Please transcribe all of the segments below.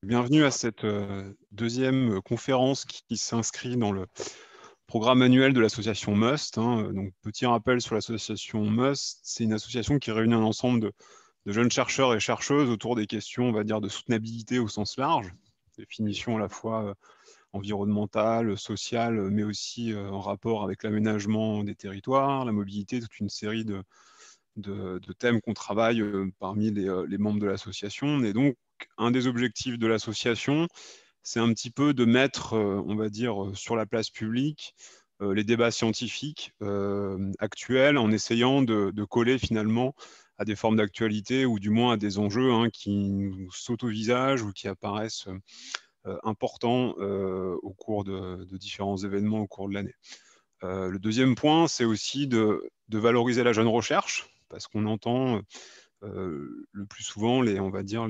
Bienvenue à cette deuxième conférence qui s'inscrit dans le programme annuel de l'association MUST. Donc, petit rappel sur l'association MUST, c'est une association qui réunit un ensemble de jeunes chercheurs et chercheuses autour des questions, on va dire, de soutenabilité au sens large, définition à la fois environnementale, sociale, mais aussi en rapport avec l'aménagement des territoires, la mobilité, toute une série de thèmes qu'on travaille parmi les membres de l'association. Et donc, un des objectifs de l'association, c'est un petit peu de mettre, on va dire, sur la place publique les débats scientifiques actuels en essayant de coller finalement à des formes d'actualité ou du moins à des enjeux qui nous sautent au visage ou qui apparaissent importants au cours de différents événements au cours de l'année. Le deuxième point, c'est aussi de valoriser la jeune recherche, parce qu'on entend le plus souvent on va dire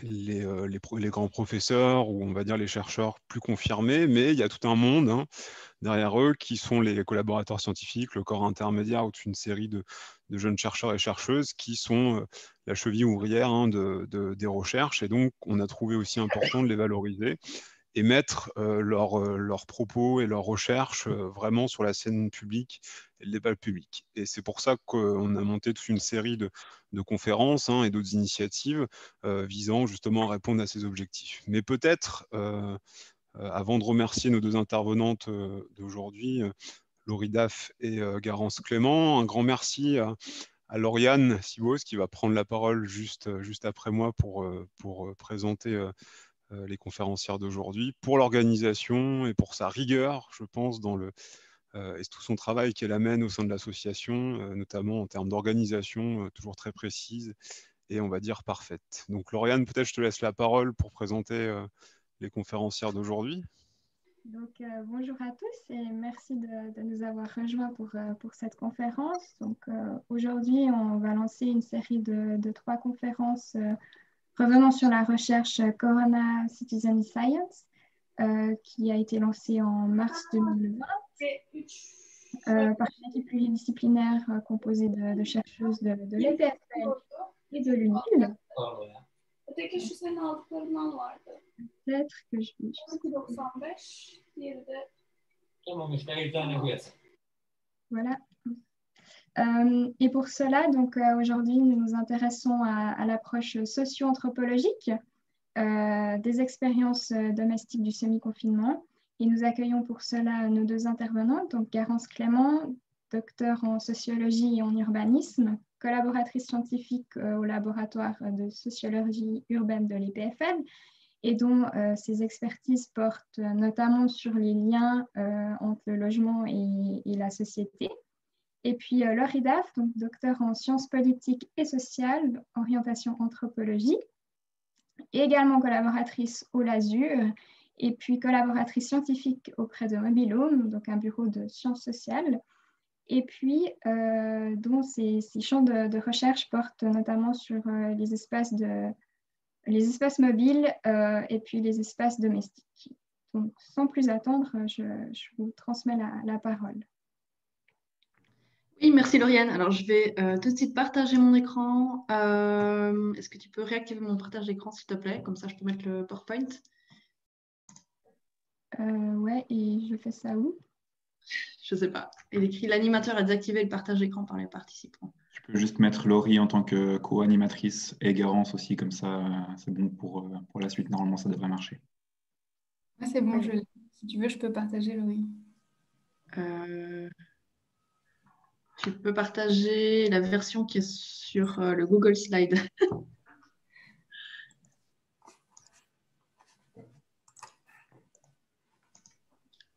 les grands professeurs ou on va dire les chercheurs plus confirmés, mais il y a tout un monde derrière eux qui sont les collaborateurs scientifiques, le corps intermédiaire ou toute une série de jeunes chercheurs et chercheuses qui sont la cheville ouvrière des recherches. Et donc, on a trouvé aussi important de les valoriser et mettre leurs propos et leurs recherches vraiment sur la scène publique et le débat public. Et c'est pour ça qu'on a monté toute une série de conférences et d'autres initiatives visant justement à répondre à ces objectifs. Mais peut-être, avant de remercier nos deux intervenantes d'aujourd'hui, Laurie Daff et Garance Clément, un grand merci à Lauriane Sibos qui va prendre la parole juste après moi pour présenter les conférencières d'aujourd'hui, pour l'organisation et pour sa rigueur, je pense, et tout son travail qu'elle amène au sein de l'association, notamment en termes d'organisation, toujours très précise et on va dire parfaite. Donc Lauriane, peut-être je te laisse la parole pour présenter les conférencières d'aujourd'hui. Donc, bonjour à tous et merci de nous avoir rejoints pour cette conférence. Donc, aujourd'hui, on va lancer une série de 3 conférences revenant sur la recherche Corona Citizen Science qui a été lancée en mars 2020 par une équipe pluridisciplinaire composée de chercheuses de l'EPFL et de l'UNIL. Öteki şu senin aldıklarından vardı. Peut-être que je vais juste... 2,95. Diğeri de... Tamam işte bir tane koyalım. Voilà. Et pour cela, donc aujourd'hui, nous nous intéressons à l'approche socio-anthropologique des expériences domestiques du semi-confinement. Et nous accueillons pour cela nos deux intervenantes, donc Garance Clément, docteur en sociologie et en urbanisme, collaboratrice scientifique au laboratoire de sociologie urbaine de l'EPFL, et dont ses expertises portent notamment sur les liens entre le logement et la société. Et puis Laurie Daff, donc docteur en sciences politiques et sociales, orientation anthropologie, et également collaboratrice au LASUR, et puis collaboratrice scientifique auprès de Mobilhome, donc un bureau de sciences sociales, et puis dont ces champs de recherche portent notamment sur les espaces mobiles et puis les espaces domestiques. Donc, sans plus attendre, je vous transmets la parole. Oui, merci Lauriane. Alors, je vais tout de suite partager mon écran. Est-ce que tu peux réactiver mon partage d'écran, s'il te plaît? Comme ça, je peux mettre le PowerPoint. Ouais, et je fais ça où? Je ne sais pas. Il écrit l'animateur a désactivé le partage d'écran par les participants. Je peux juste mettre Laurie en tant que co-animatrice et Garance aussi, comme ça, c'est bon pour la suite. Normalement, ça devrait marcher. Ah, c'est bon, si tu veux, je peux partager, Laurie. Tu peux partager la version qui est sur le Google Slide.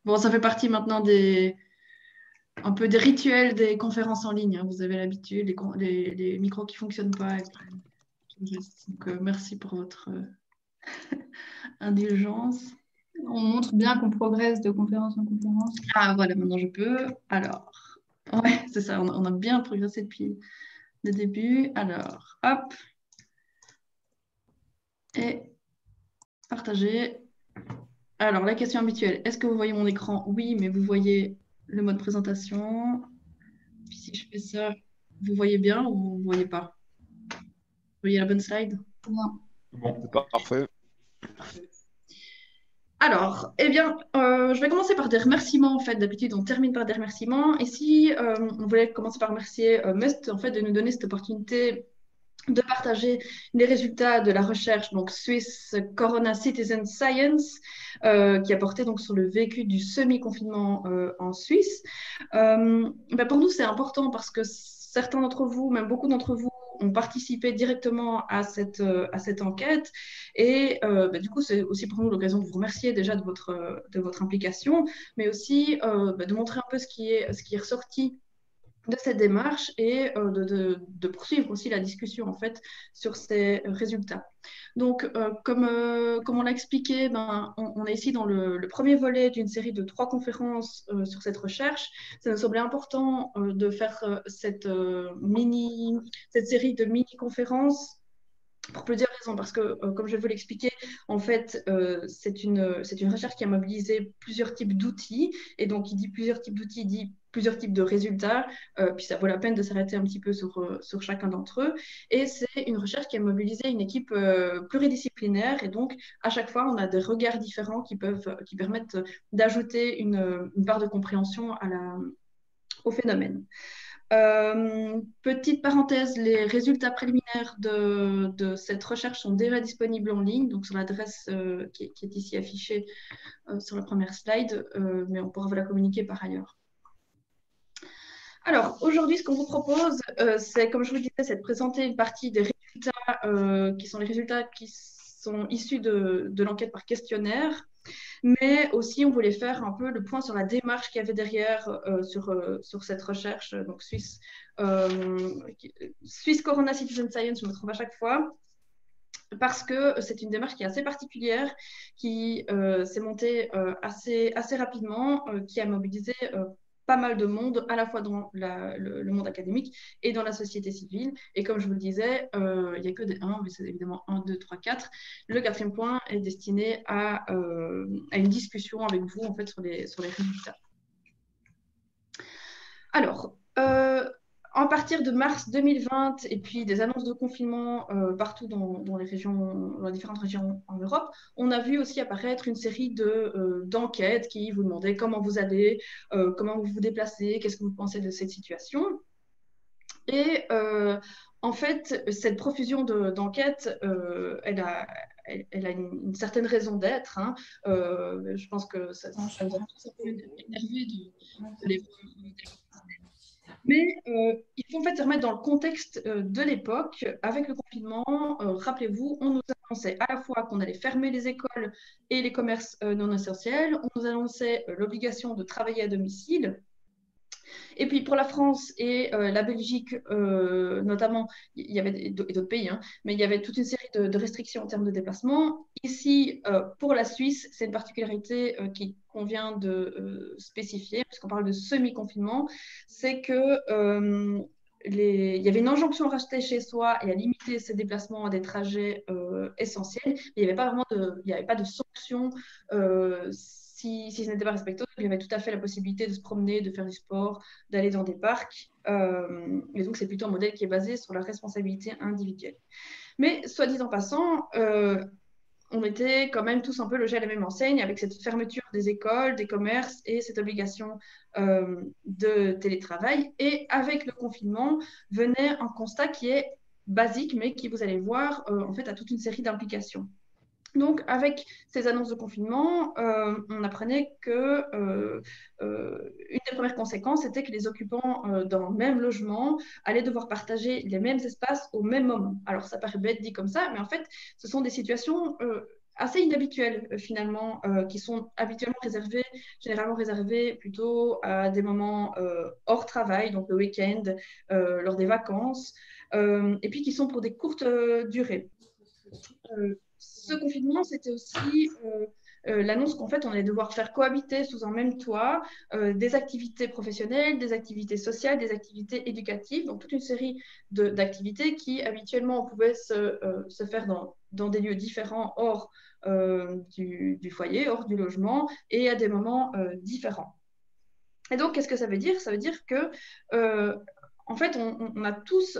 Bon, ça fait partie maintenant un peu des rituels des conférences en ligne. Vous avez l'habitude, les micros qui ne fonctionnent pas. Donc, merci pour votre indulgence. On montre bien qu'on progresse de conférence en conférence. Ah, voilà, maintenant je peux. Alors, ouais, c'est ça, on a bien progressé depuis le début. Alors, hop. Et partager. Alors, la question habituelle. Est-ce que vous voyez mon écran? Oui, mais vous voyez le mode présentation. Puis si je fais ça, vous voyez bien ou vous ne voyez pas? Vous voyez la bonne slide? Non. Bon. C'est pas parfait. Alors, eh bien, je vais commencer par des remerciements. En fait, d'habitude, on termine par des remerciements. Ici, on voulait commencer par remercier Must, en fait, de nous donner cette opportunité de partager les résultats de la recherche donc Swiss Corona Citizen Science qui a porté donc sur le vécu du semi-confinement en Suisse. Pour nous, c'est important parce que certains d'entre vous, même beaucoup d'entre vous, ont participé directement à cette enquête. Et du coup, c'est aussi pour nous l'occasion de vous remercier déjà de votre implication, mais aussi de montrer un peu ce qui est ressorti de cette démarche et de poursuivre aussi la discussion en fait sur ces résultats. Donc, comme on l'a expliqué, on est ici dans le premier volet d'une série de 3 conférences sur cette recherche. Ça nous semblait important de faire cette série de mini-conférences pour plusieurs raisons, parce que, comme je vais vous l'expliquer, en fait, c'est une recherche qui a mobilisé plusieurs types d'outils, et donc, il dit plusieurs types d'outils, il dit plusieurs types de résultats, puis ça vaut la peine de s'arrêter un petit peu sur chacun d'entre eux, et c'est une recherche qui a mobilisé une équipe pluridisciplinaire, et donc, à chaque fois, on a des regards différents qui permettent d'ajouter une part de compréhension au phénomène. Petite parenthèse, les résultats préliminaires de cette recherche sont déjà disponibles en ligne, donc sur l'adresse qui est ici affichée sur la première slide, mais on pourra vous la communiquer par ailleurs. Alors, aujourd'hui, ce qu'on vous propose, c'est, comme je vous le disais, c'est de présenter une partie des résultats qui sont les résultats qui sont issus de l'enquête par questionnaire. Mais aussi, on voulait faire un peu le point sur la démarche qu'il y avait derrière sur cette recherche. Donc, Swiss Corona Citizen Science, je me trompe à chaque fois, parce que c'est une démarche qui est assez particulière, qui s'est montée assez rapidement, qui a mobilisé pas mal de monde, à la fois dans le monde académique et dans la société civile. Et comme je vous le disais, il n'y a que des 1, mais c'est évidemment 1, 2, 3, 4. Le 4e point est destiné à une discussion avec vous en fait, sur les résultats. Alors, à partir de mars 2020 et puis des annonces de confinement partout dans les différentes régions en Europe, on a vu aussi apparaître une série d'enquêtes qui vous demandaient comment vous allez, comment vous vous déplacez, qu'est-ce que vous pensez de cette situation. Et en fait, cette profusion d'enquêtes, elle a une certaine raison d'être. Hein. Je pense que ça nous a tous un peu énervé de les voir. Mais il faut en fait se remettre dans le contexte de l'époque. Avec le confinement, rappelez-vous, on nous annonçait à la fois qu'on allait fermer les écoles et les commerces non essentiels, on nous annonçait l'obligation de travailler à domicile. Et puis pour la France et la Belgique, notamment, il y avait d'autres pays, hein, mais il y avait toute une série de restrictions en termes de déplacement. Ici, pour la Suisse, c'est une particularité qui convient de spécifier, puisqu'on parle de semi-confinement, c'est que il y avait une injonction à rester chez soi et à limiter ses déplacements à des trajets essentiels. Mais il n'y avait pas de sanction si ce n'était pas respecté. Il y avait tout à fait la possibilité de se promener, de faire du sport, d'aller dans des parcs. Et donc, c'est plutôt un modèle qui est basé sur la responsabilité individuelle. Mais, soit dit en passant, on était quand même tous un peu logés à la même enseigne avec cette fermeture des écoles, des commerces et cette obligation de télétravail. Et avec le confinement, venait un constat qui est basique, mais qui, vous allez voir, en fait, a toute une série d'implications. Donc, avec ces annonces de confinement, on apprenait que une des premières conséquences était que les occupants d'un même logement allaient devoir partager les mêmes espaces au même moment. Alors, ça paraît bête dit comme ça, mais en fait, ce sont des situations assez inhabituelles finalement, qui sont généralement réservées plutôt à des moments hors travail, donc le week-end, lors des vacances, et puis qui sont pour des courtes durées. Ce confinement, c'était aussi l'annonce qu'en fait, on allait devoir faire cohabiter sous un même toit des activités professionnelles, des activités sociales, des activités éducatives, donc toute une série d'activités qui habituellement pouvaient se faire dans des lieux différents hors du foyer, hors du logement et à des moments différents. Et donc, qu'est-ce que ça veut dire? Ça veut dire que en fait, on a tous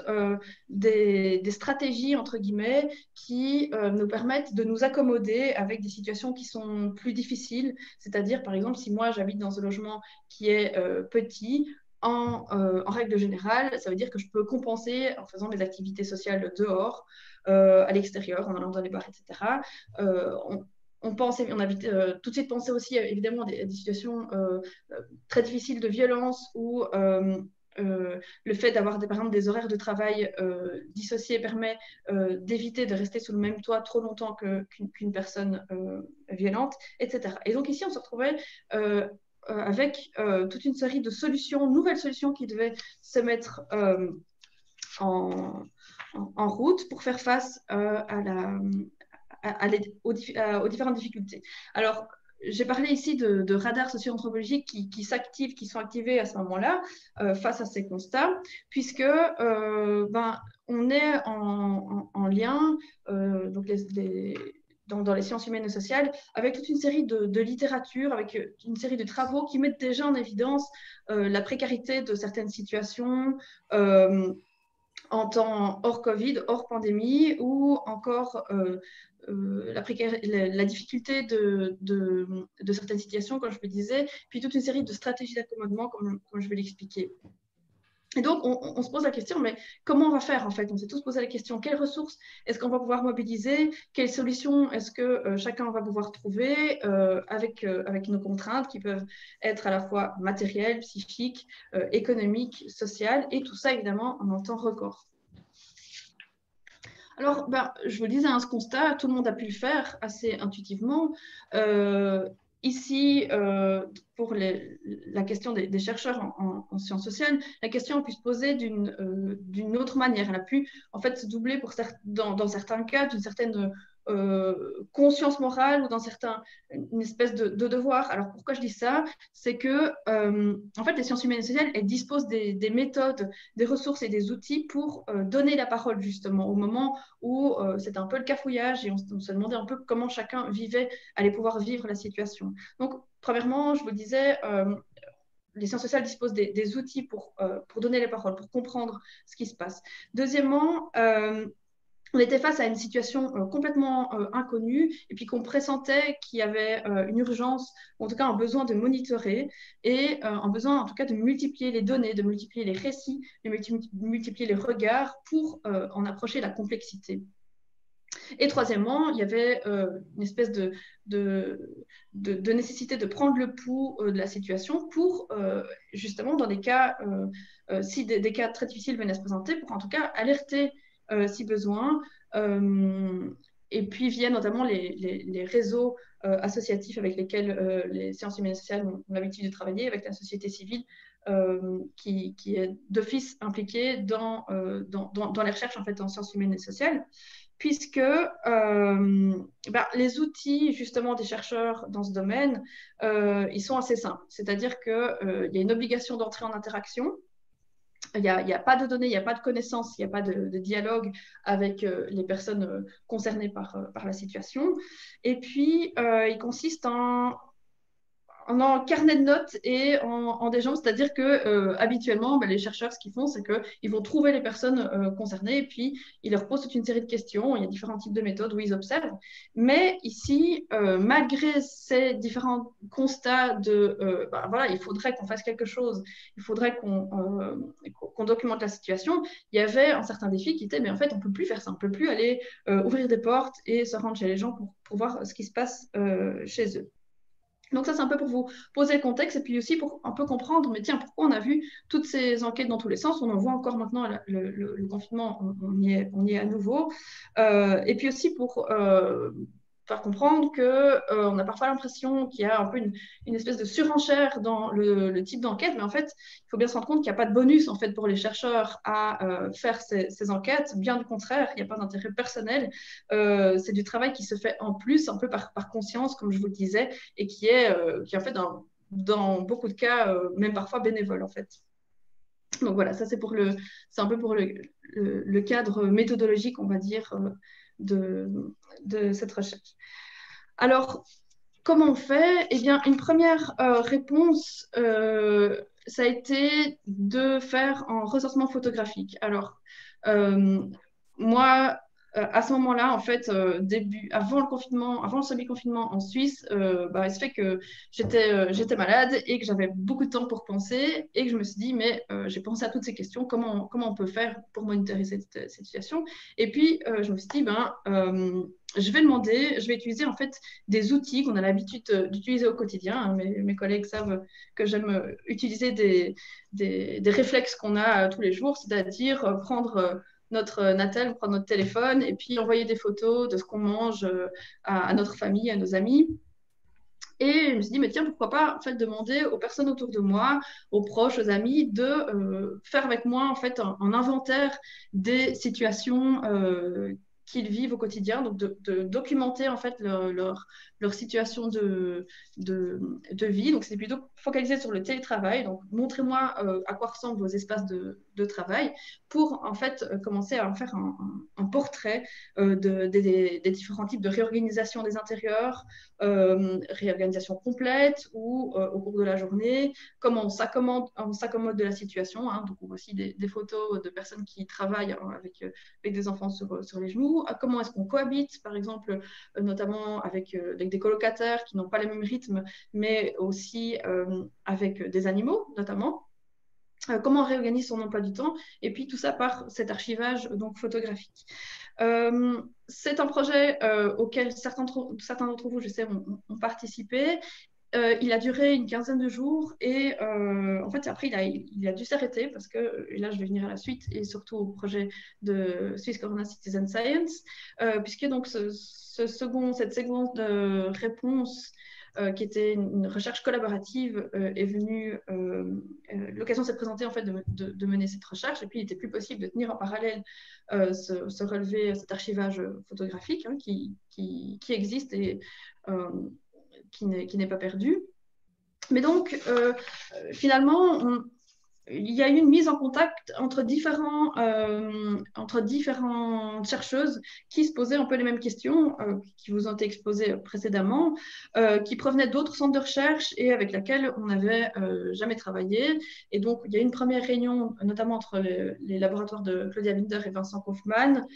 des stratégies, entre guillemets, qui nous permettent de nous accommoder avec des situations qui sont plus difficiles. C'est-à-dire, par exemple, si moi, j'habite dans un logement qui est petit, en règle générale, ça veut dire que je peux compenser en faisant des activités sociales dehors, à l'extérieur, en allant dans les bars, etc. On a tout de suite pensé aussi évidemment à des situations très difficiles de violence où le fait d'avoir par exemple des horaires de travail dissociés permet d'éviter de rester sous le même toit trop longtemps qu'une personne violente, etc. Et donc ici on se retrouvait avec toute une série de solutions, nouvelles solutions qui devaient se mettre en route pour faire face aux différentes difficultés. Alors, j'ai parlé ici de radars socio-anthropologiques qui s'activent, qui sont activés à ce moment-là face à ces constats, puisque on est en lien, donc dans les sciences humaines et sociales, avec toute une série de littératures, avec une série de travaux qui mettent déjà en évidence la précarité de certaines situations en temps hors Covid, hors pandémie, ou encore la difficulté de certaines situations, comme je le disais, puis toute une série de stratégies d'accommodement, comme je vais l'expliquer. Et donc, on se pose la question, mais comment on va faire en fait? On s'est tous posé la question, quelles ressources est-ce qu'on va pouvoir mobiliser? Quelles solutions est-ce que chacun va pouvoir trouver avec nos contraintes qui peuvent être à la fois matérielles, psychiques, économiques, sociales, et tout ça évidemment en un temps record. Alors, je vous le disais, ce constat, tout le monde a pu le faire assez intuitivement. Ici, pour la question des chercheurs en sciences sociales, la question a pu se poser d'une autre manière. Elle a pu en fait se doubler dans certains cas d'une certaine conscience morale ou dans certains une espèce de devoir. Alors pourquoi je dis ça? C'est que en fait les sciences humaines et sociales, elles disposent des méthodes, des ressources et des outils pour donner la parole justement au moment où c'était un peu le cafouillage et on se demandait un peu comment chacun allait pouvoir vivre la situation. Donc premièrement, je vous le disais, les sciences sociales disposent des outils pour donner les paroles, pour comprendre ce qui se passe. Deuxièmement, on était face à une situation complètement inconnue et puis qu'on pressentait qu'il y avait une urgence, ou en tout cas un besoin de monitorer et un besoin en tout cas de multiplier les données, de multiplier les récits, de multiplier les regards pour en approcher la complexité. Et troisièmement, il y avait une espèce de nécessité de prendre le pouls de la situation pour justement dans des cas, si des cas très difficiles venaient à se présenter, pour en tout cas alerter si besoin. Et puis via notamment les réseaux associatifs avec lesquels les sciences humaines et sociales ont l'habitude de travailler, avec la société civile qui est d'office impliquée dans les recherches en fait, en sciences humaines et sociales, puisque les outils justement des chercheurs dans ce domaine, ils sont assez simples. C'est-à-dire qu'il y a une obligation d'entrer en interaction. Il n'y a pas de données, il n'y a pas de connaissances, il n'y a pas de dialogue avec les personnes concernées par la situation. Et puis, il consiste en carnet de notes et en des gens, c'est-à-dire que habituellement, les chercheurs, ce qu'ils font, c'est qu'ils vont trouver les personnes concernées et puis ils leur posent toute une série de questions. Il y a différents types de méthodes où ils observent. Mais ici, malgré ces différents constats il faudrait qu'on fasse quelque chose, il faudrait qu'on documente la situation, il y avait un certain défi qui était, mais en fait, on ne peut plus faire ça, on ne peut plus aller ouvrir des portes et se rendre chez les gens pour voir ce qui se passe chez eux. Donc ça, c'est un peu pour vous poser le contexte et puis aussi pour un peu comprendre, mais tiens, pourquoi on a vu toutes ces enquêtes dans tous les sens, on en voit encore maintenant le confinement, on y est à nouveau. Et puis aussi pour faire comprendre qu'on a parfois l'impression qu'il y a un peu une espèce de surenchère dans le type d'enquête, mais en fait, il faut bien se rendre compte qu'il n'y a pas de bonus en fait, pour les chercheurs à faire ces enquêtes, bien du contraire, il n'y a pas d'intérêt personnel, c'est du travail qui se fait en plus, un peu par conscience, comme je vous le disais, et qui est en fait dans beaucoup de cas, même parfois bénévole en fait. Donc voilà, ça c'est un peu pour le cadre méthodologique, on va dire, de cette recherche. Alors, comment on fait? Eh bien, une première réponse ça a été de faire un recensement photographique. Alors, moi, à ce moment-là, en fait, avant le confinement, avant le semi-confinement en Suisse, il se fait que j'étais malade et que j'avais beaucoup de temps pour penser et que je me suis dit, mais j'ai pensé à toutes ces questions, comment on peut faire pour monitorer cette situation? Et puis, je me suis dit, je vais utiliser en fait des outils qu'on a l'habitude d'utiliser au quotidien. Hein. Mes collègues savent que j'aime utiliser des réflexes qu'on a tous les jours, c'est-à-dire prendre notre Natel, prendre notre téléphone et puis envoyer des photos de ce qu'on mange à notre famille, à nos amis. Et je me suis dit, mais tiens, pourquoi pas en fait, demander aux personnes autour de moi, aux proches, aux amis, de faire avec moi en fait, un inventaire des situations qu'ils vivent au quotidien, donc de documenter en fait leur situation de vie. Donc, c'est plutôt focalisé sur le télétravail. Donc, montrez-moi à quoi ressemblent vos espaces de travail pour en fait commencer à faire un portrait des différents types de réorganisation des intérieurs, réorganisation complète ou au cours de la journée, comment on s'accommode de la situation. Hein. Donc, on voit aussi des photos de personnes qui travaillent avec des enfants sur les genoux. Comment est-ce qu'on cohabite, par exemple, notamment avec des colocataires qui n'ont pas les mêmes rythmes, mais aussi avec des animaux, notamment. Comment on réorganise son emploi du temps, et puis tout ça par cet archivage donc, photographique. C'est un projet auquel certains d'entre vous, je sais, ont participé. Il a duré une quinzaine de jours et en fait, après, il a dû s'arrêter parce que, et là, je vais venir à la suite, et surtout au projet de Swiss Corona Citizen Science, puisque donc cette seconde réponse qui était une recherche collaborative, est venue, l'occasion s'est présentée en fait de mener cette recherche, et puis il n'était plus possible de tenir en parallèle ce relevé, cet archivage photographique hein, qui existe et qui n'est pas perdu. Mais donc, finalement, il y a eu une mise en contact entre différentes chercheuses qui se posaient un peu les mêmes questions qui vous ont été exposées précédemment, qui provenaient d'autres centres de recherche et avec lesquels on n'avait jamais travaillé. Et donc, il y a eu une première réunion, notamment entre les laboratoires de Claudia Binder et Vincent Kaufmann,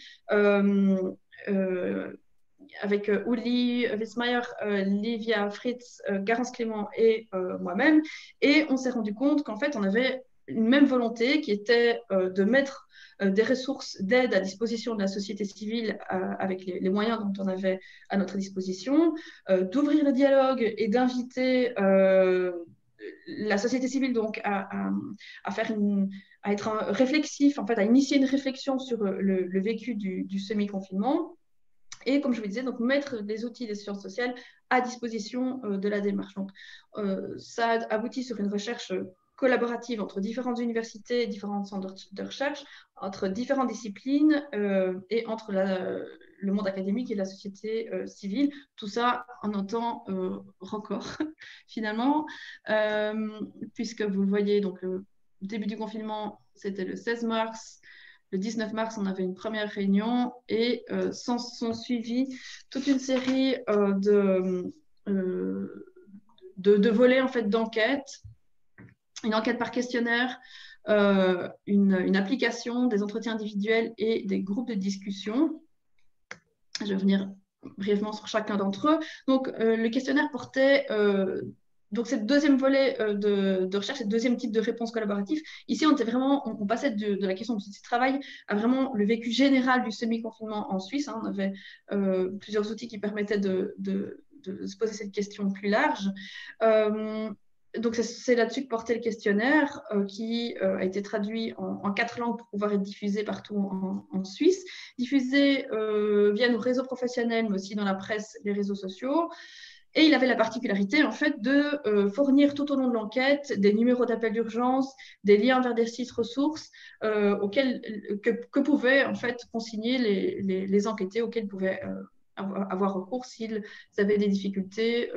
avec Uli Wiesmeyer, Livia Fritz, Garance Clément et moi-même. Et on s'est rendu compte qu'en fait, on avait une même volonté qui était de mettre des ressources d'aide à disposition de la société civile avec les moyens dont on avait à notre disposition, d'ouvrir le dialogue et d'inviter la société civile donc à être réflexif, en fait, à initier une réflexion sur le vécu du semi-confinement. Et comme je vous disais, donc mettre des outils des sciences sociales à disposition de la démarche. Donc, ça aboutit sur une recherche collaborative entre différentes universités, différents centres de recherche, entre différentes disciplines et entre le monde académique et la société civile. Tout ça en un temps record, finalement, puisque vous le voyez, donc, le début du confinement, c'était le 16 mars. Le 19 mars, on avait une première réunion et sont suivis toute une série de volets en fait, d'enquêtes. Une enquête par questionnaire, une application, des entretiens individuels et des groupes de discussion. Je vais revenir brièvement sur chacun d'entre eux. Donc, le questionnaire portait... donc, c'est le deuxième volet de recherche, c'est le deuxième type de réponse collaborative. Ici, on passait de la question du travail à vraiment le vécu général du semi-confinement en Suisse. Hein. On avait plusieurs outils qui permettaient de se poser cette question plus large. Donc, c'est là-dessus que portait le questionnaire qui a été traduit en 4 langues pour pouvoir être diffusé partout en Suisse, diffusé via nos réseaux professionnels, mais aussi dans la presse, les réseaux sociaux. Et il avait la particularité, en fait, de fournir tout au long de l'enquête des numéros d'appel d'urgence, des liens vers des sites ressources que pouvaient, en fait, consigner les enquêtés auxquels ils pouvaient avoir recours s'ils avaient des difficultés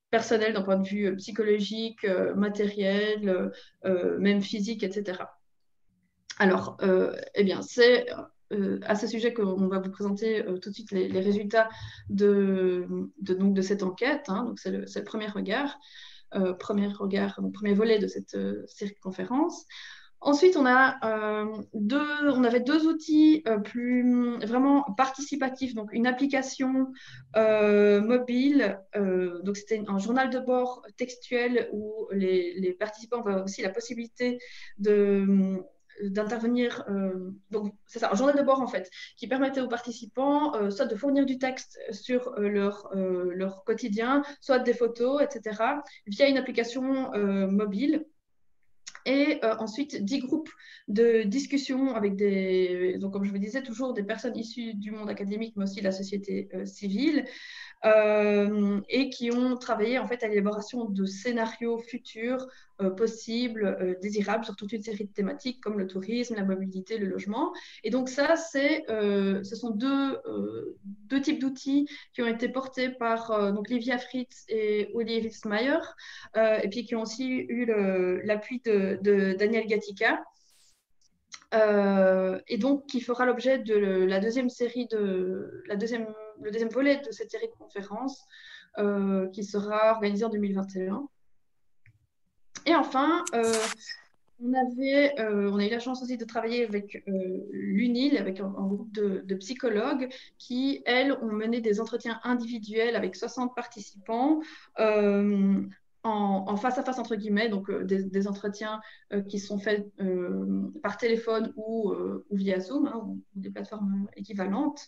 personnelles d'un point de vue psychologique, matériel, même physique, etc. Alors, eh bien, c'est... à ce sujet qu'on va vous présenter tout de suite les résultats de cette enquête. Hein, donc, c'est le premier regard. premier volet de cette série de conférences. Ensuite, on avait deux outils plus vraiment participatifs, donc une application mobile, donc c'était un journal de bord textuel où les participants avaient aussi la possibilité d'intervenir, donc c'est ça, un journal de bord en fait, qui permettait aux participants soit de fournir du texte sur leur quotidien, soit des photos, etc., via une application mobile. Et ensuite 10 groupes de discussion avec donc comme je vous disais, toujours des personnes issues du monde académique, mais aussi de la société civile, et qui ont travaillé en fait à l'élaboration de scénarios futurs possibles, désirables, sur toute une série de thématiques comme le tourisme, la mobilité, le logement. Et donc ça, ce sont deux types d'outils qui ont été portés par donc Livia Fritz et Uli Hilsmeyer, et puis qui ont aussi eu l'appui de Daniel Gatica. Et donc qui fera l'objet de la deuxième série le deuxième volet de cette série de conférences qui sera organisée en 2021. Et enfin, on a eu la chance aussi de travailler avec l'UNIL, avec un groupe de psychologues qui, elles, ont mené des entretiens individuels avec 60 participants en face à face, entre guillemets, donc des entretiens qui sont faits par téléphone ou via Zoom, hein, ou des plateformes équivalentes.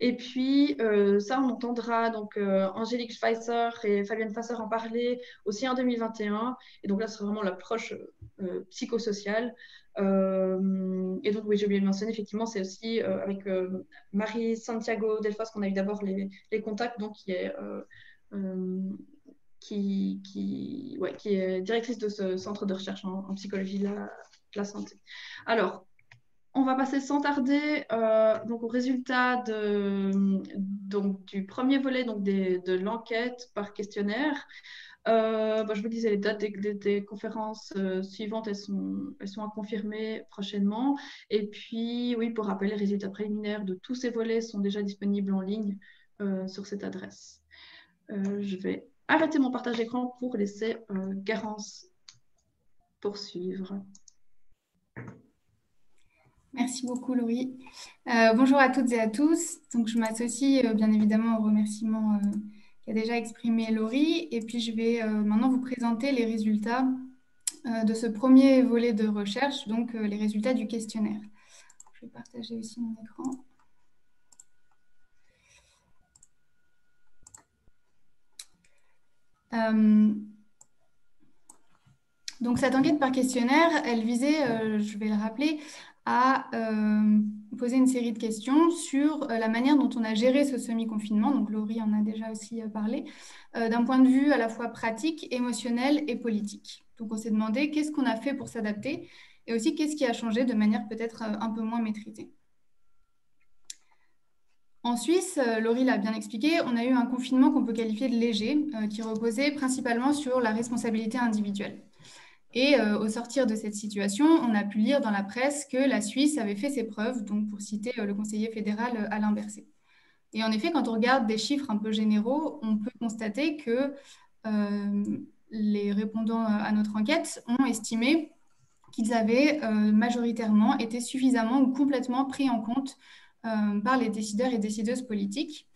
Et puis, ça, on entendra donc Angélique Schweitzer et Fabienne Fasser en parler aussi en 2021. Et donc là, c'est vraiment l'approche psychosociale. Et donc, oui, j'ai oublié de mentionner, effectivement, c'est aussi avec Marie Santiago Delfos qu'on a eu d'abord les contacts, donc qui est directrice de ce centre de recherche en psychologie de la santé. Alors, on va passer sans tarder donc au résultat du premier volet donc de l'enquête par questionnaire. Je vous disais, les dates des conférences suivantes, elles sont à confirmer prochainement. Et puis, oui, pour rappeler, les résultats préliminaires de tous ces volets sont déjà disponibles en ligne sur cette adresse. Je vais arrêter mon partage d'écran pour laisser Garance poursuivre. Merci beaucoup, Laurie. Bonjour à toutes et à tous. Donc, je m'associe bien évidemment au remerciement qu'a déjà exprimé Laurie. Et puis, je vais maintenant vous présenter les résultats de ce premier volet de recherche, donc les résultats du questionnaire. Je vais partager aussi mon écran. Donc, cette enquête par questionnaire, elle visait, je vais le rappeler, à poser une série de questions sur la manière dont on a géré ce semi-confinement. Donc, Laurie en a déjà aussi parlé, d'un point de vue à la fois pratique, émotionnel et politique. Donc, on s'est demandé qu'est-ce qu'on a fait pour s'adapter et aussi qu'est-ce qui a changé de manière peut-être un peu moins maîtrisée. En Suisse, Laurie l'a bien expliqué, on a eu un confinement qu'on peut qualifier de léger, qui reposait principalement sur la responsabilité individuelle. Et au sortir de cette situation, on a pu lire dans la presse que la Suisse avait fait ses preuves, donc pour citer le conseiller fédéral Alain Berset. Et en effet, quand on regarde des chiffres un peu généraux, on peut constater que les répondants à notre enquête ont estimé qu'ils avaient majoritairement été suffisamment ou complètement pris en compte par les décideurs et décideuses politiques,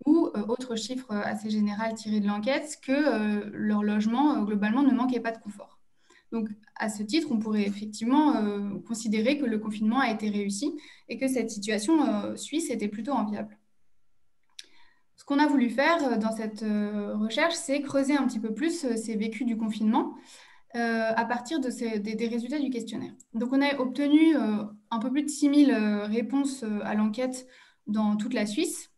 ou, autre chiffre assez général tiré de l'enquête, que leur logement, globalement, ne manquait pas de confort. Donc, à ce titre, on pourrait effectivement considérer que le confinement a été réussi et que cette situation suisse était plutôt enviable. Ce qu'on a voulu faire dans cette recherche, c'est creuser un petit peu plus ces vécus du confinement à partir des résultats du questionnaire. Donc, on a obtenu un peu plus de 6000 réponses à l'enquête dans toute la Suisse.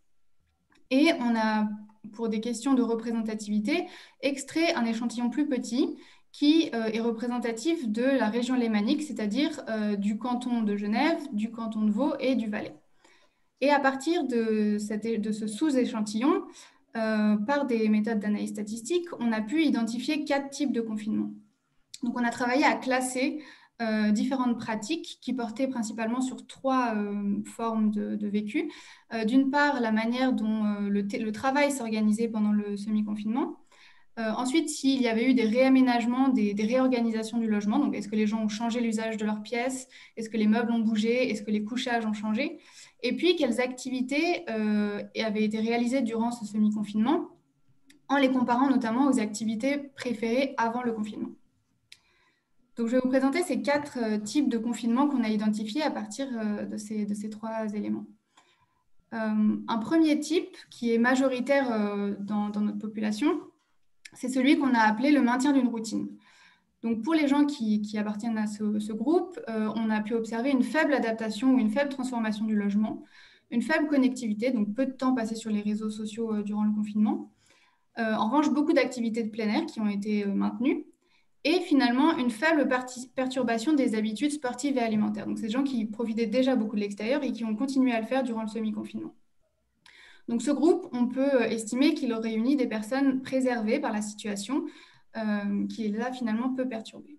Et on a, pour des questions de représentativité, extrait un échantillon plus petit qui est représentatif de la région lémanique, c'est-à-dire du canton de Genève, du canton de Vaud et du Valais. Et à partir de ce sous-échantillon, par des méthodes d'analyse statistique, on a pu identifier 4 types de confinement. Donc, on a travaillé à classer différentes pratiques qui portaient principalement sur 3 formes de vécu. D'une part, la manière dont le travail s'organisait pendant le semi-confinement. Ensuite, s'il y avait eu des réaménagements, des réorganisations du logement, donc est-ce que les gens ont changé l'usage de leurs pièces, est-ce que les meubles ont bougé, est-ce que les couchages ont changé, et puis quelles activités avaient été réalisées durant ce semi-confinement, en les comparant notamment aux activités préférées avant le confinement. Donc, je vais vous présenter ces 4 types de confinement qu'on a identifiés à partir de ces 3 éléments. Un premier type qui est majoritaire dans notre population, c'est celui qu'on a appelé le maintien d'une routine. Donc, pour les gens qui appartiennent à ce groupe, on a pu observer une faible adaptation ou une faible transformation du logement, une faible connectivité, donc peu de temps passé sur les réseaux sociaux durant le confinement. En revanche, beaucoup d'activités de plein air qui ont été maintenues. Et finalement, une faible perturbation des habitudes sportives et alimentaires. Donc, c'est des gens qui profitaient déjà beaucoup de l'extérieur et qui ont continué à le faire durant le semi-confinement. Donc, ce groupe, on peut estimer qu'il réunit des personnes préservées par la situation, qui est là finalement peu perturbée.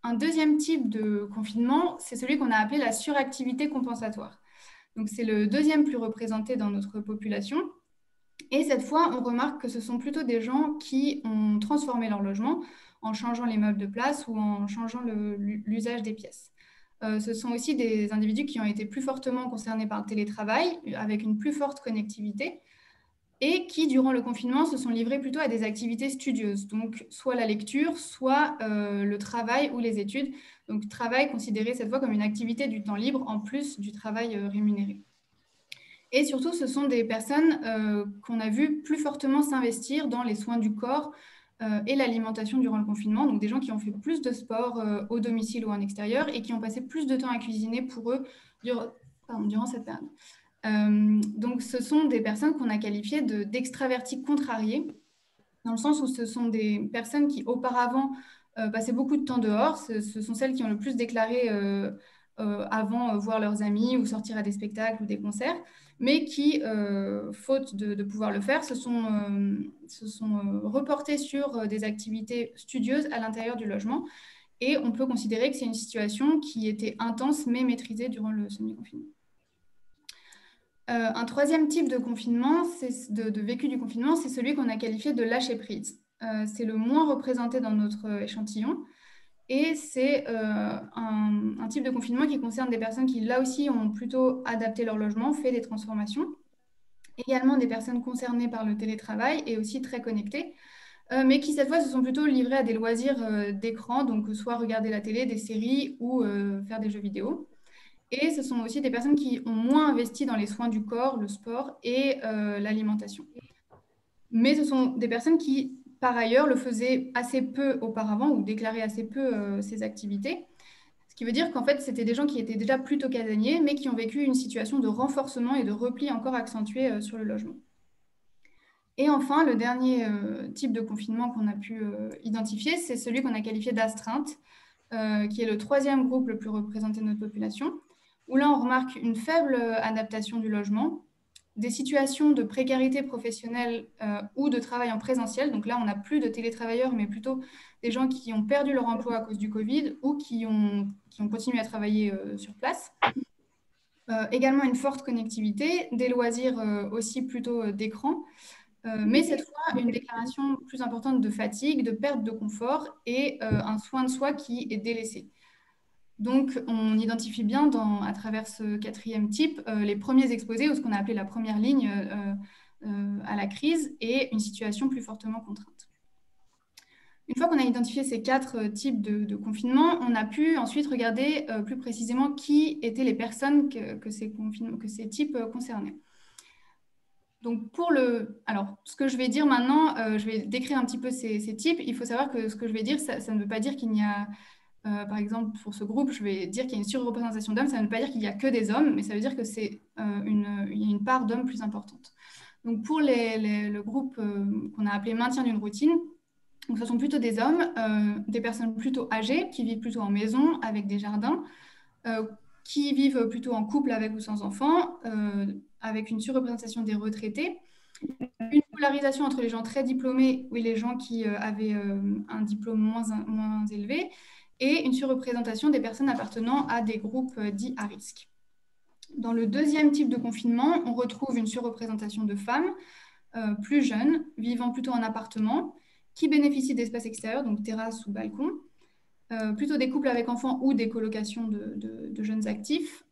Un deuxième type de confinement, c'est celui qu'on a appelé la suractivité compensatoire. Donc, c'est le deuxième plus représenté dans notre population. Et cette fois, on remarque que ce sont plutôt des gens qui ont transformé leur logement en changeant les meubles de place ou en changeant l'usage des pièces. Ce sont aussi des individus qui ont été plus fortement concernés par le télétravail, avec une plus forte connectivité, et qui, durant le confinement, se sont livrés plutôt à des activités studieuses, donc soit la lecture, soit le travail ou les études. Donc, travail considéré cette fois comme une activité du temps libre, en plus du travail rémunéré. Et surtout, ce sont des personnes qu'on a vues plus fortement s'investir dans les soins du corps et l'alimentation durant le confinement. Donc, des gens qui ont fait plus de sport au domicile ou en extérieur et qui ont passé plus de temps à cuisiner pour eux durant cette période. Donc, ce sont des personnes qu'on a qualifiées d'extravertis contrariés, dans le sens où ce sont des personnes qui, auparavant, passaient beaucoup de temps dehors. Ce sont celles qui ont le plus déclaré avant voir leurs amis ou sortir à des spectacles ou des concerts, mais qui, faute de pouvoir le faire, se sont reportés sur des activités studieuses à l'intérieur du logement. Et on peut considérer que c'est une situation qui était intense mais maîtrisée durant le semi-confinement. Un troisième type de confinement, de vécu du confinement, c'est celui qu'on a qualifié de lâcher prise. C'est le moins représenté dans notre échantillon. Et c'est un type de confinement qui concerne des personnes qui, là aussi, ont plutôt adapté leur logement, fait des transformations. Également des personnes concernées par le télétravail et aussi très connectées, mais qui, cette fois, se sont plutôt livrées à des loisirs d'écran, donc soit regarder la télé, des séries ou faire des jeux vidéo. Et ce sont aussi des personnes qui ont moins investi dans les soins du corps, le sport et l'alimentation. Mais ce sont des personnes qui, par ailleurs, le faisaient assez peu auparavant ou déclaraient assez peu ces activités. Ce qui veut dire qu'en fait, c'était des gens qui étaient déjà plutôt casaniers, mais qui ont vécu une situation de renforcement et de repli encore accentué sur le logement. Et enfin, le dernier type de confinement qu'on a pu identifier, c'est celui qu'on a qualifié d'astreinte, qui est le troisième groupe le plus représenté de notre population, où là, on remarque une faible adaptation du logement, des situations de précarité professionnelle ou de travail en présentiel. Donc là, on n'a plus de télétravailleurs, mais plutôt des gens qui ont perdu leur emploi à cause du Covid ou qui ont continué à travailler sur place. Également une forte connectivité, des loisirs aussi plutôt d'écran, mais cette fois, une déclaration plus importante de fatigue, de perte de confort et un soin de soi qui est délaissé. Donc, on identifie bien à travers ce quatrième type les premiers exposés ou ce qu'on a appelé la première ligne à la crise et une situation plus fortement contrainte. Une fois qu'on a identifié ces 4 types de confinement, on a pu ensuite regarder plus précisément qui étaient les personnes que ces types concernaient. Donc, alors, ce que je vais dire maintenant, je vais décrire un petit peu ces types. Il faut savoir que ce que je vais dire, ça ne veut pas dire qu'il n'y a... par exemple, pour ce groupe, je vais dire qu'il y a une surreprésentation d'hommes. Ça ne veut pas dire qu'il n'y a que des hommes, mais ça veut dire que c'est il y a une part d'hommes plus importante. Donc, pour le groupe qu'on a appelé maintien d'une routine, donc ce sont plutôt des hommes, des personnes plutôt âgées, qui vivent plutôt en maison, avec des jardins, qui vivent plutôt en couple avec ou sans enfants, avec une surreprésentation des retraités, une polarisation entre les gens très diplômés et les gens qui avaient un diplôme moins élevé, et une surreprésentation des personnes appartenant à des groupes dits à risque. Dans le deuxième type de confinement, on retrouve une surreprésentation de femmes plus jeunes, vivant plutôt en appartement, qui bénéficient d'espaces extérieurs, donc terrasse ou balcon, plutôt des couples avec enfants ou des colocations de jeunes actifs,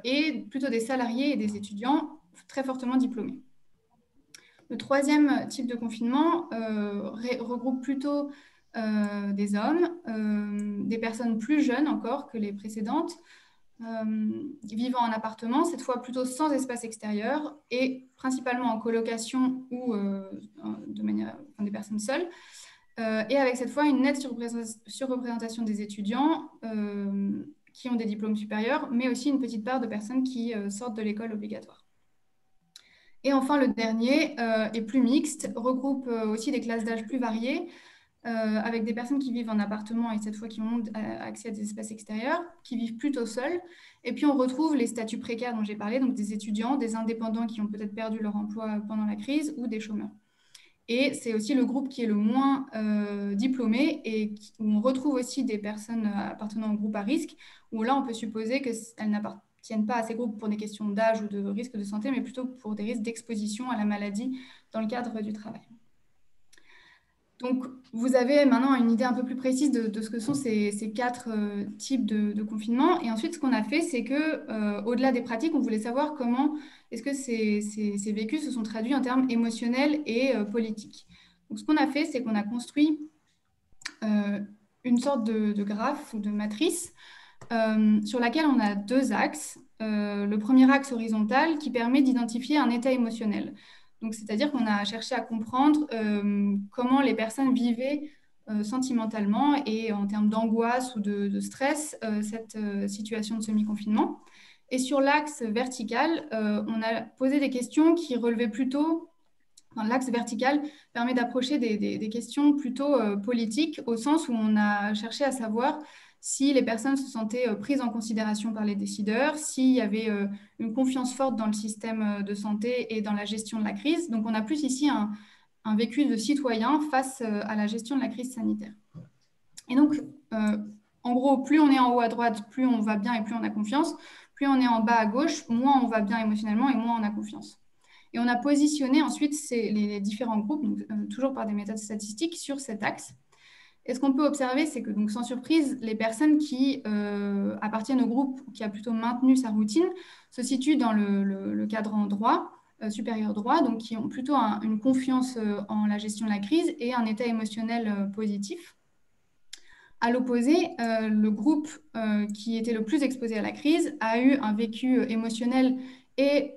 et plutôt des salariés et des étudiants très fortement diplômés. Le troisième type de confinement regroupe plutôt des hommes, des personnes plus jeunes encore que les précédentes, vivant en appartement, cette fois plutôt sans espace extérieur et principalement en colocation ou des personnes seules, et avec cette fois une nette surreprésentation des étudiants qui ont des diplômes supérieurs, mais aussi une petite part de personnes qui sortent de l'école obligatoire. Et enfin, le dernier est plus mixte, regroupe aussi des classes d'âge plus variées, avec des personnes qui vivent en appartement et cette fois qui ont accès à des espaces extérieurs, qui vivent plutôt seuls. Et puis on retrouve les statuts précaires dont j'ai parlé, donc des étudiants, des indépendants qui ont peut-être perdu leur emploi pendant la crise ou des chômeurs. Et c'est aussi le groupe qui est le moins diplômé et où on retrouve aussi des personnes appartenant au groupe à risque, où là on peut supposer qu'elles n'appartiennent pas à ces groupes pour des questions d'âge ou de risque de santé, mais plutôt pour des risques d'exposition à la maladie dans le cadre du travail. Donc, vous avez maintenant une idée un peu plus précise de ce que sont ces quatre types de confinement. Et ensuite, ce qu'on a fait, c'est que, au-delà des pratiques, on voulait savoir comment est-ce que ces vécus se sont traduits en termes émotionnels et politiques. Donc, ce qu'on a fait, c'est qu'on a construit une sorte de graphe ou de matrice sur laquelle on a deux axes. Le premier axe horizontal qui permet d'identifier un état émotionnel. Donc, c'est-à-dire qu'on a cherché à comprendre comment les personnes vivaient sentimentalement et en termes d'angoisse ou de stress cette situation de semi-confinement. Et sur l'axe vertical, on a posé des questions qui relevaient plutôt... Enfin, l'axe vertical permet d'approcher des questions plutôt politiques, au sens où on a cherché à savoir si les personnes se sentaient prises en considération par les décideurs, s'il y avait une confiance forte dans le système de santé et dans la gestion de la crise. Donc, on a plus ici un vécu de citoyen face à la gestion de la crise sanitaire. Et donc, en gros, plus on est en haut à droite, plus on va bien et plus on a confiance. Plus on est en bas à gauche, moins on va bien émotionnellement et moins on a confiance. Et on a positionné ensuite les différents groupes, donc, toujours par des méthodes statistiques, sur cet axe. Et ce qu'on peut observer, c'est que, donc, sans surprise, les personnes qui appartiennent au groupe qui a plutôt maintenu sa routine se situent dans le cadran droit, supérieur droit, donc qui ont plutôt une confiance en la gestion de la crise et un état émotionnel positif. À l'opposé, le groupe qui était le plus exposé à la crise a eu un vécu émotionnel et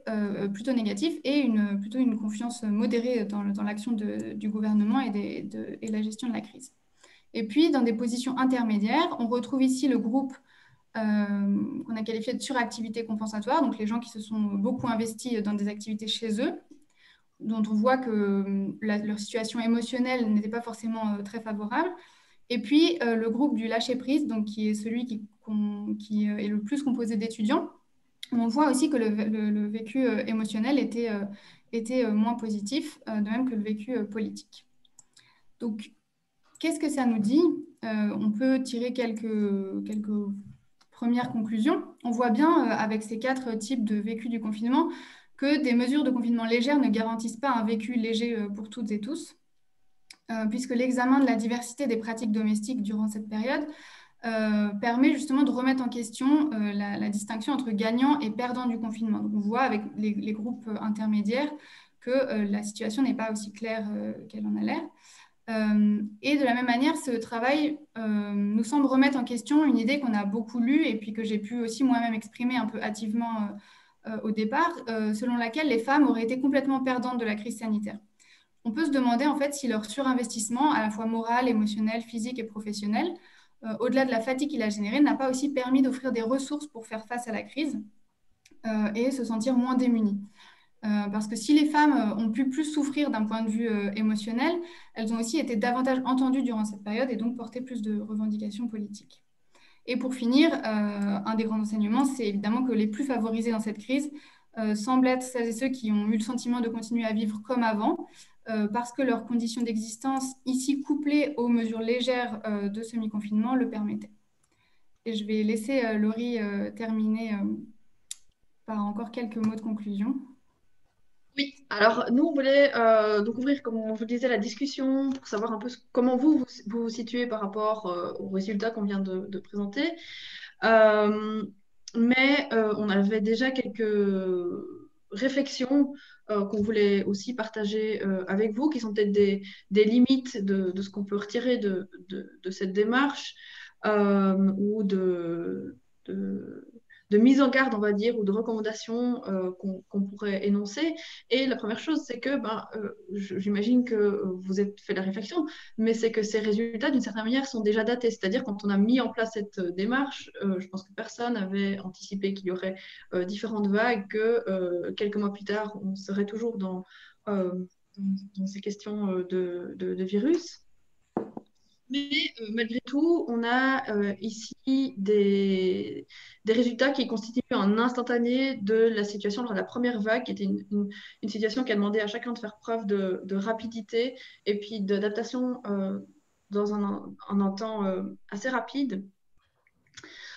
plutôt négatif et plutôt une confiance modérée dans l'action du gouvernement et la gestion de la crise. Et puis, dans des positions intermédiaires, on retrouve ici le groupe qu'on a qualifié de suractivité compensatoire, donc les gens qui se sont beaucoup investis dans des activités chez eux, dont on voit que leur situation émotionnelle n'était pas forcément très favorable. Et puis, le groupe du lâcher-prise, donc qui est celui qui est le plus composé d'étudiants, on voit aussi que le vécu émotionnel était moins positif, de même que le vécu politique. Donc, qu'est-ce que ça nous dit? On peut tirer quelques premières conclusions. On voit bien, avec ces quatre types de vécu du confinement, que des mesures de confinement légères ne garantissent pas un vécu léger pour toutes et tous, puisque l'examen de la diversité des pratiques domestiques durant cette période permet justement de remettre en question la distinction entre gagnants et perdants du confinement. Donc, on voit avec les groupes intermédiaires que la situation n'est pas aussi claire qu'elle en a l'air. Et de la même manière, ce travail nous semble remettre en question une idée qu'on a beaucoup lue et puis que j'ai pu aussi moi-même exprimer un peu hâtivement au départ, selon laquelle les femmes auraient été complètement perdantes de la crise sanitaire. On peut se demander en fait si leur surinvestissement, à la fois moral, émotionnel, physique et professionnel, au-delà de la fatigue qu'il a générée, n'a pas aussi permis d'offrir des ressources pour faire face à la crise et se sentir moins démunies. Parce que si les femmes ont pu plus souffrir d'un point de vue émotionnel, elles ont aussi été davantage entendues durant cette période et donc porté plus de revendications politiques. Et pour finir, un des grands enseignements, c'est évidemment que les plus favorisés dans cette crise semblent être celles et ceux qui ont eu le sentiment de continuer à vivre comme avant, parce que leurs conditions d'existence, ici couplées aux mesures légères de semi-confinement, le permettaient. Et je vais laisser Laurie terminer par encore quelques mots de conclusion. Oui, alors nous, on voulait donc ouvrir, comme on vous disait, la discussion pour savoir un peu comment vous situez par rapport aux résultats qu'on vient de présenter. Euh, mais on avait déjà quelques réflexions qu'on voulait aussi partager avec vous, qui sont peut-être des limites de ce qu'on peut retirer de cette démarche ou de, de mise en garde, on va dire, ou de recommandations qu'on pourrait énoncer. Et la première chose, c'est que j'imagine que vous êtes fait la réflexion, mais c'est que ces résultats, d'une certaine manière, sont déjà datés. C'est-à-dire, quand on a mis en place cette démarche, je pense que personne n'avait anticipé qu'il y aurait différentes vagues, que quelques mois plus tard, on serait toujours dans ces questions de virus. Mais malgré tout, on a ici des résultats qui constituent un instantané de la situation lors de la première vague, qui était une situation qui a demandé à chacun de faire preuve de rapidité et puis d'adaptation dans un temps assez rapide.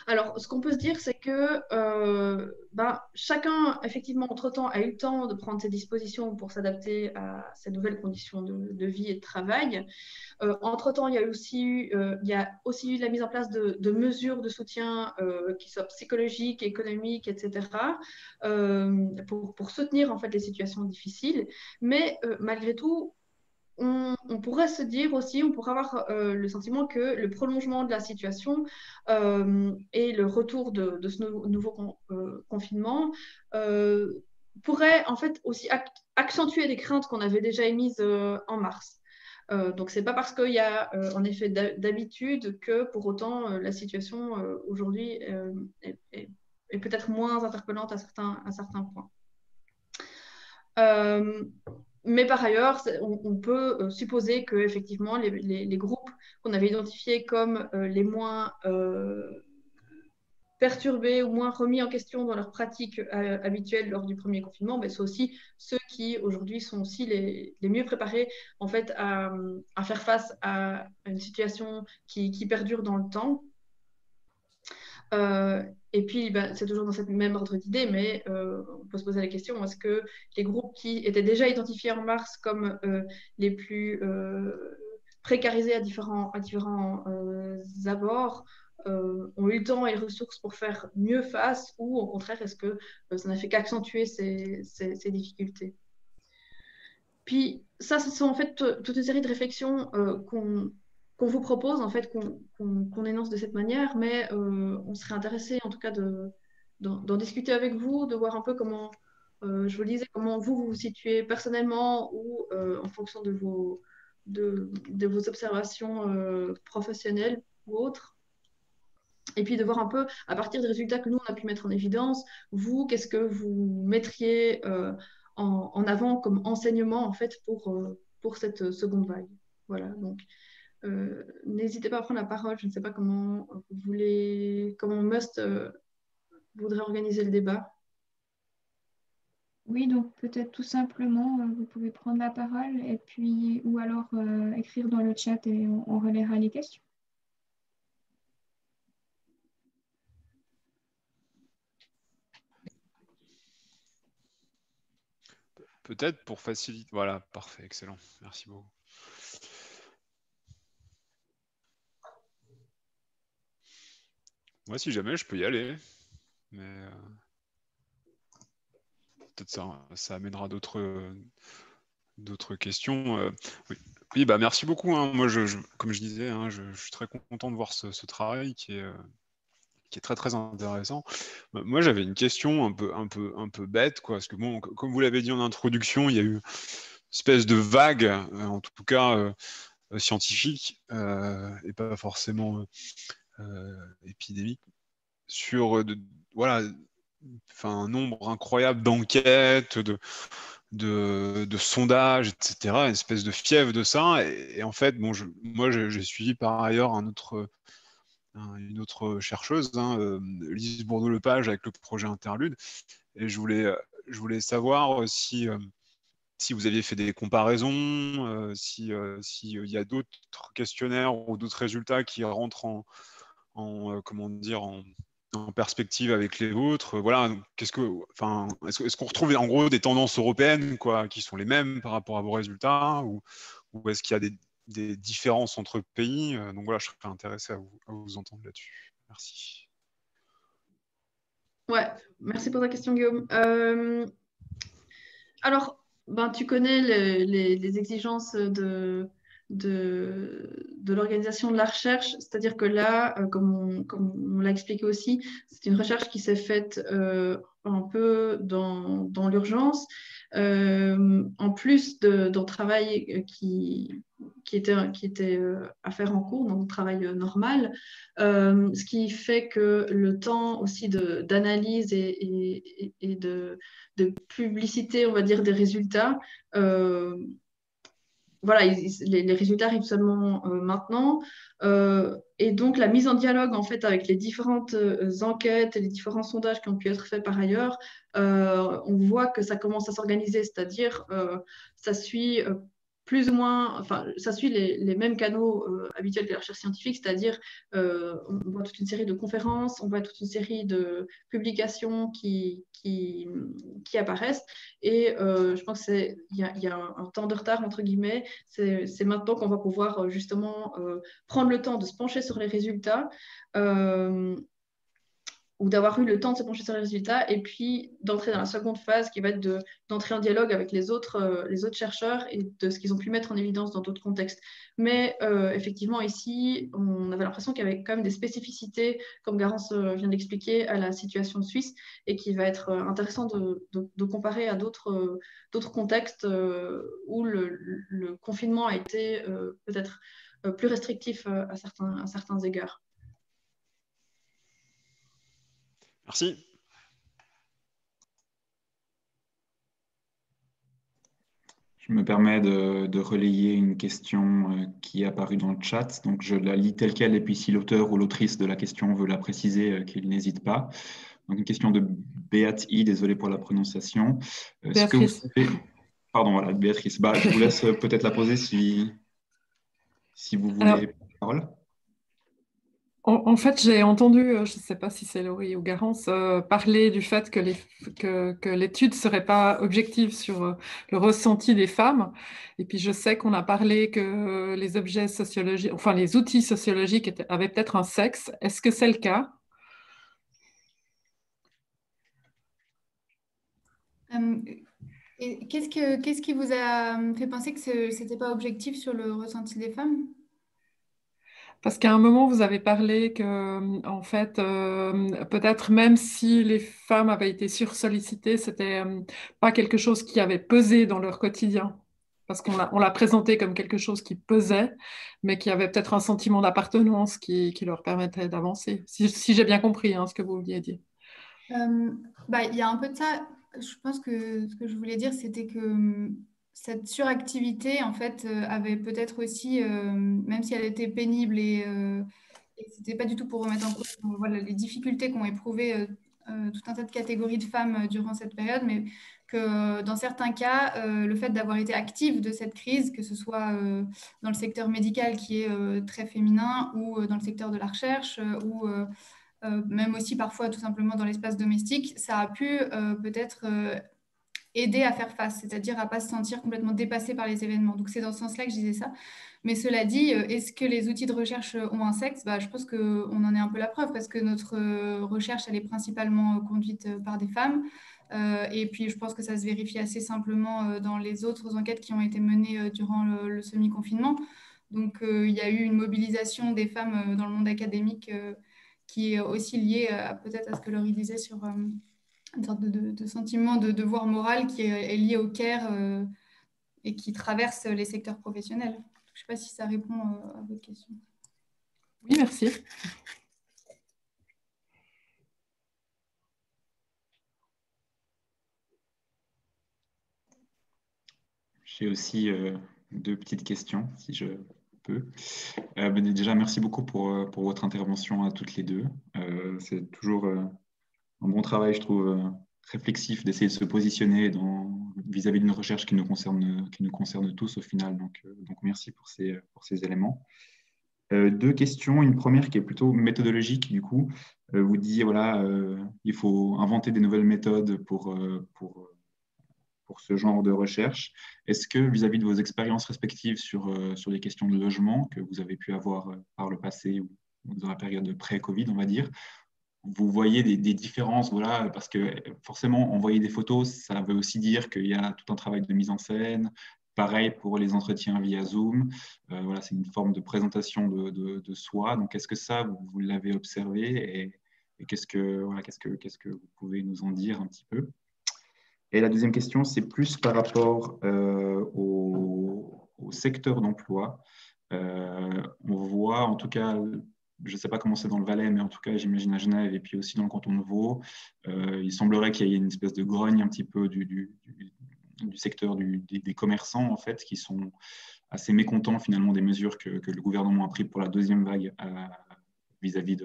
Alors, ce qu'on peut se dire, c'est que chacun, effectivement, entre-temps, a eu le temps de prendre ses dispositions pour s'adapter à ces nouvelles conditions de vie et de travail. Entre-temps, il y a aussi eu la mise en place de mesures de soutien qui soient psychologiques, économiques, etc., pour soutenir en fait les situations difficiles. Mais malgré tout, on pourrait se dire aussi, on pourrait avoir le sentiment que le prolongement de la situation et le retour de ce nouveau confinement pourrait en fait aussi accentuer des craintes qu'on avait déjà émises en mars. Donc, ce n'est pas parce qu'il y a en effet d'habitude que pour autant la situation aujourd'hui est peut-être moins interpellante à certains points. Mais par ailleurs, on peut supposer que effectivement les groupes qu'on avait identifiés comme les moins perturbés ou moins remis en question dans leurs pratiques habituelles lors du premier confinement, mais c'est aussi ceux qui aujourd'hui sont aussi les mieux préparés en fait à faire face à une situation qui perdure dans le temps. Et puis, c'est toujours dans cette même ordre d'idée, mais on peut se poser la question, est-ce que les groupes qui étaient déjà identifiés en mars comme les plus précarisés à différents abords ont eu le temps et les ressources pour faire mieux face, ou au contraire, est-ce que ça n'a fait qu'accentuer ces difficultés? Puis ça, ce sont en fait toute une série de réflexions qu'on vous propose, en fait, qu'on énonce de cette manière, mais on serait intéressé en tout cas d'en discuter avec vous, de voir un peu comment, je vous le disais, comment vous vous situez personnellement ou en fonction de vos observations professionnelles ou autres. Et puis de voir un peu, à partir des résultats que nous, on a pu mettre en évidence, vous, qu'est-ce que vous mettriez en avant comme enseignement, en fait, pour cette seconde vague. Voilà, donc n'hésitez pas à prendre la parole. Je ne sais pas comment comment Must voudrait organiser le débat. Oui, donc peut-être tout simplement, vous pouvez prendre la parole et puis, ou alors écrire dans le chat et on relaiera les questions. Peut-être pour faciliter. Voilà, parfait, excellent. Merci beaucoup. Moi, si jamais, je peux y aller. Mais peut-être ça amènera d'autres questions. Oui, bah, merci beaucoup. Hein. Moi, comme je disais, hein, je suis très content de voir ce travail qui est très très intéressant. Moi, j'avais une question un peu bête, quoi, parce que bon, comme vous l'avez dit en introduction, il y a eu une espèce de vague, en tout cas scientifique, et pas forcément épidémique, sur voilà, un nombre incroyable d'enquêtes, de sondages, etc., une espèce de fièvre de ça. Et en fait, bon, moi, j'ai suivi par ailleurs une autre chercheuse, Lise Bourdeau-Lepage, avec le projet Interlude. Et je voulais savoir si vous aviez fait des comparaisons, s'il y a d'autres questionnaires ou d'autres résultats qui rentrent comment dire, en perspective avec les autres. Voilà, est-ce qu'on retrouve en gros des tendances européennes qui sont les mêmes par rapport à vos résultats, ou est-ce qu'il y a des différences entre pays? Donc voilà, je serais intéressé à vous entendre là-dessus. Merci. Ouais, merci pour ta question, Guillaume. Alors, tu connais les exigences de l'organisation de la recherche, c'est-à-dire que là, comme on l'a expliqué aussi, c'est une recherche qui s'est faite un peu dans l'urgence, en plus d'un travail qui était à faire en cours, donc un travail normal, ce qui fait que le temps aussi d'analyse et de publicité, on va dire, des résultats. Voilà, les résultats arrivent seulement maintenant. Et donc, la mise en dialogue, en fait, avec les différentes enquêtes et les différents sondages qui ont pu être faits par ailleurs, on voit que ça commence à s'organiser, c'est-à-dire ça suit plus ou moins, enfin, ça suit les mêmes canaux habituels de la recherche scientifique, c'est-à-dire on voit toute une série de conférences, on voit toute une série de publications qui apparaissent. Et je pense qu'il y a un temps de retard, entre guillemets. C'est maintenant qu'on va pouvoir justement prendre le temps de se pencher sur les résultats, ou d'avoir eu le temps de se pencher sur les résultats, et puis d'entrer dans la seconde phase qui va être d'entrer en dialogue avec les autres chercheurs et de ce qu'ils ont pu mettre en évidence dans d'autres contextes. Mais effectivement, ici, on avait l'impression qu'il y avait quand même des spécificités, comme Garance vient d'expliquer, à la situation suisse, et qui va être intéressant de comparer à d'autres contextes où le confinement a été peut-être plus restrictif à certains égards. Merci. Je me permets de relayer une question qui est apparue dans le chat. Donc, je la lis telle qu'elle, et puis si l'auteur ou l'autrice de la question veut la préciser, qu'il n'hésite pas. Donc, une question de Béat I, désolé pour la prononciation. Béatrice. Pardon, voilà, Béatrice. Je vous laisse peut-être la poser si vous voulez la parole. En fait, j'ai entendu, je ne sais pas si c'est Laurie ou Garance, parler du fait que l'étude ne serait pas objective sur le ressenti des femmes. Et puis, je sais qu'on a parlé que les objets sociologiques, enfin les outils sociologiques avaient peut-être un sexe. Est-ce que c'est le cas? Qu'est-ce qui vous a fait penser que ce n'était pas objectif sur le ressenti des femmes? Parce qu'à un moment, vous avez parlé que, en fait, peut-être même si les femmes avaient été sursollicitées, c'était pas quelque chose qui avait pesé dans leur quotidien. Parce qu'on l'a présenté comme quelque chose qui pesait, mais qui avait peut-être un sentiment d'appartenance qui leur permettait d'avancer. Si j'ai bien compris ce que vous vouliez dire. Il y a un peu de ça. Je pense que ce que je voulais dire, c'était que cette suractivité, en fait, avait peut-être aussi, même si elle était pénible et c'était pas du tout pour remettre en cause les difficultés qu'ont éprouvées tout un tas de catégories de femmes durant cette période, mais que dans certains cas, le fait d'avoir été active de cette crise, que ce soit dans le secteur médical qui est très féminin, ou dans le secteur de la recherche, ou même aussi parfois tout simplement dans l'espace domestique, ça a pu peut-être aider à faire face, c'est-à-dire à ne pas se sentir complètement dépassé par les événements. Donc c'est dans ce sens-là que je disais ça. Mais cela dit, est-ce que les outils de recherche ont un sexe? Je pense qu'on en est un peu la preuve, parce que notre recherche, elle est principalement conduite par des femmes. Et puis je pense que ça se vérifie assez simplement dans les autres enquêtes qui ont été menées durant le semi-confinement. Donc il y a eu une mobilisation des femmes dans le monde académique qui est aussi liée peut-être à ce que Laurie disait sur une sorte de sentiment de devoir moral qui est lié au care et qui traverse les secteurs professionnels. Je ne sais pas si ça répond à votre question. Oui, merci. J'ai aussi deux petites questions, si je peux. Déjà, merci beaucoup pour votre intervention à toutes les deux. C'est toujours un bon travail, je trouve, réflexif d'essayer de se positionner vis-à-vis d'une recherche qui nous concerne tous au final. Donc merci pour ces éléments. Deux questions. Une première qui est plutôt méthodologique, du coup. Vous disiez, voilà, il faut inventer des nouvelles méthodes pour ce genre de recherche. Est-ce que vis-à-vis de vos expériences respectives sur les questions de logement que vous avez pu avoir par le passé ou dans la période pré-Covid, on va dire, vous voyez des différences, voilà, parce que forcément, envoyer des photos, ça veut aussi dire qu'il y a tout un travail de mise en scène. Pareil pour les entretiens via Zoom. Voilà, c'est une forme de présentation de soi. Donc, est-ce que ça, vous l'avez observé et qu'est-ce que vous pouvez nous en dire un petit peu? Et la deuxième question, c'est plus par rapport au secteur d'emploi. On voit, en tout cas, je ne sais pas comment c'est dans le Valais, mais en tout cas, j'imagine à Genève et puis aussi dans le canton de Vaud, il semblerait qu'il y ait une espèce de grogne un petit peu du secteur des commerçants, en fait, qui sont assez mécontents finalement des mesures que le gouvernement a prises pour la deuxième vague vis-à-vis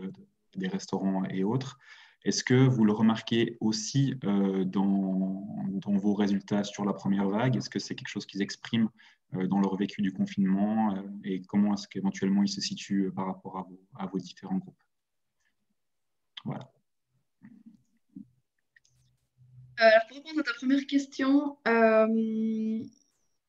des restaurants et autres. Est-ce que vous le remarquez aussi dans vos résultats sur la première vague? Est-ce que c'est quelque chose qu'ils expriment dans leur vécu du confinement et comment est-ce qu'éventuellement ils se situent par rapport à vos différents groupes? Voilà. Pour répondre à ta première question,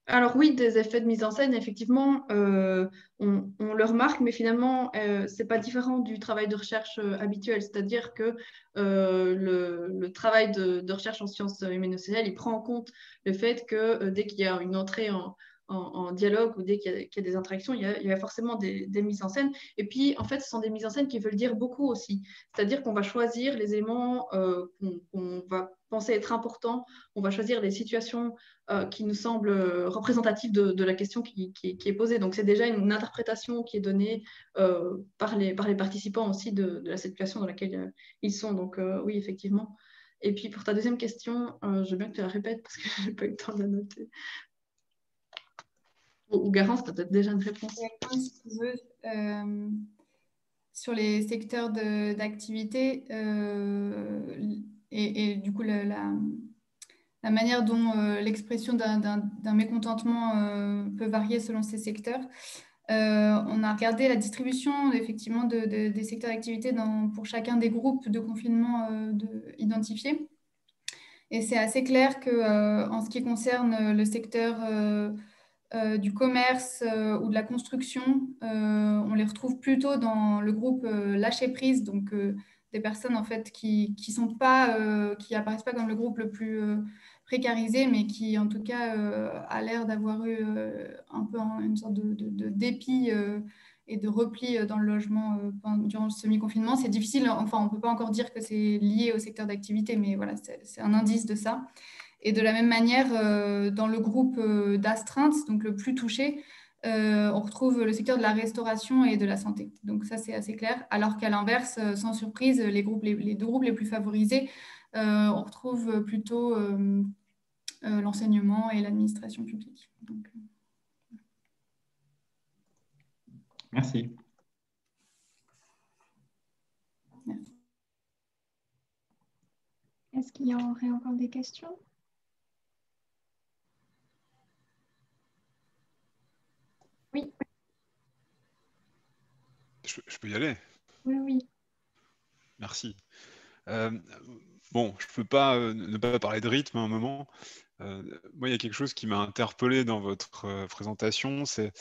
alors oui, des effets de mise en scène, effectivement, on le remarque, mais finalement, ce n'est pas différent du travail de recherche habituel. C'est-à-dire que le travail de recherche en sciences humaines-sociales, il prend en compte le fait que dès qu'il y a une entrée en dialogue ou dès qu'il y a des interactions, il y a forcément des mises en scène. Et puis, en fait, ce sont des mises en scène qui veulent dire beaucoup aussi. C'est-à-dire qu'on va choisir les éléments qu'on va penser être importants, on va choisir les situations qui nous semblent représentatives de la question qui est posée. Donc, c'est déjà une interprétation qui est donnée par les participants aussi de la situation dans laquelle ils sont. Donc, oui, effectivement. Et puis, pour ta deuxième question, je veux bien que tu la répètes parce que je n'ai pas eu le temps de la noter. Ou Garance, tu as peut-être déjà une réponse. Si tu veux, sur les secteurs d'activité et du coup la manière dont l'expression d'un mécontentement peut varier selon ces secteurs. On a regardé la distribution effectivement des secteurs d'activité pour chacun des groupes de confinement identifiés. Et c'est assez clair qu'en ce qui concerne le secteur du commerce ou de la construction, on les retrouve plutôt dans le groupe lâcher prise, donc des personnes en fait qui apparaissent pas comme le groupe le plus précarisé, mais qui en tout cas a l'air d'avoir eu un peu une sorte de dépit et de repli dans le logement durant ce semi-confinement. C'est difficile, enfin on peut pas encore dire que c'est lié au secteur d'activité, mais voilà, c'est un indice de ça. Et de la même manière, dans le groupe d'astreinte, donc le plus touché, on retrouve le secteur de la restauration et de la santé. Donc ça, c'est assez clair. Alors qu'à l'inverse, sans surprise, les deux groupes les plus favorisés, on retrouve plutôt l'enseignement et l'administration publique. Donc, merci. Merci. Est-ce qu'il y aurait encore des questions? Oui. Je peux y aller? Oui, oui. Merci. Bon, je ne peux pas ne pas parler de rythme à un moment. Moi, il y a quelque chose qui m'a interpellé dans votre présentation, c'est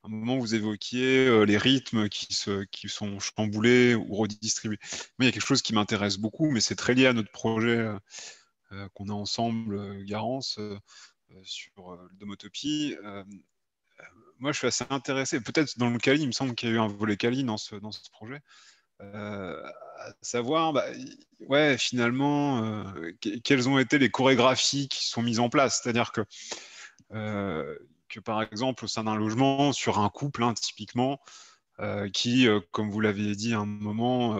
un moment où vous évoquiez les rythmes qui sont chamboulés ou redistribués. Moi, il y a quelque chose qui m'intéresse beaucoup, mais c'est très lié à notre projet qu'on a ensemble, Garance, sur le Domotopie. Moi, je suis assez intéressé, peut-être dans le Cali, il me semble qu'il y a eu un volet Cali dans ce projet, à savoir, ouais, finalement, quelles ont été les chorégraphies qui sont mises en place. C'est-à-dire que par exemple, au sein d'un logement, sur un couple, hein, typiquement, qui, comme vous l'aviez dit à un moment,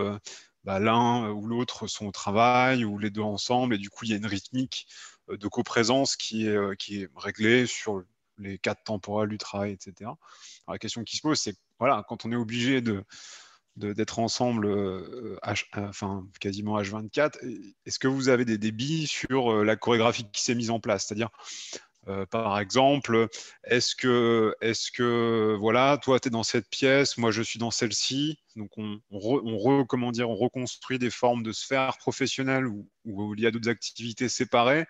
l'un ou l'autre sont au travail, ou les deux ensemble, et du coup, il y a une rythmique de coprésence qui est réglée sur les 4 temporels du travail, etc. Alors, la question qui se pose, c'est voilà, quand on est obligé d'être ensemble quasiment H24, est-ce que vous avez des billes sur la chorégraphie qui s'est mise en place? C'est-à-dire, Par exemple, est-ce que voilà, toi, tu es dans cette pièce, moi, je suis dans celle-ci. Donc, comment dire, on reconstruit des formes de sphères professionnelles où il y a d'autres activités séparées.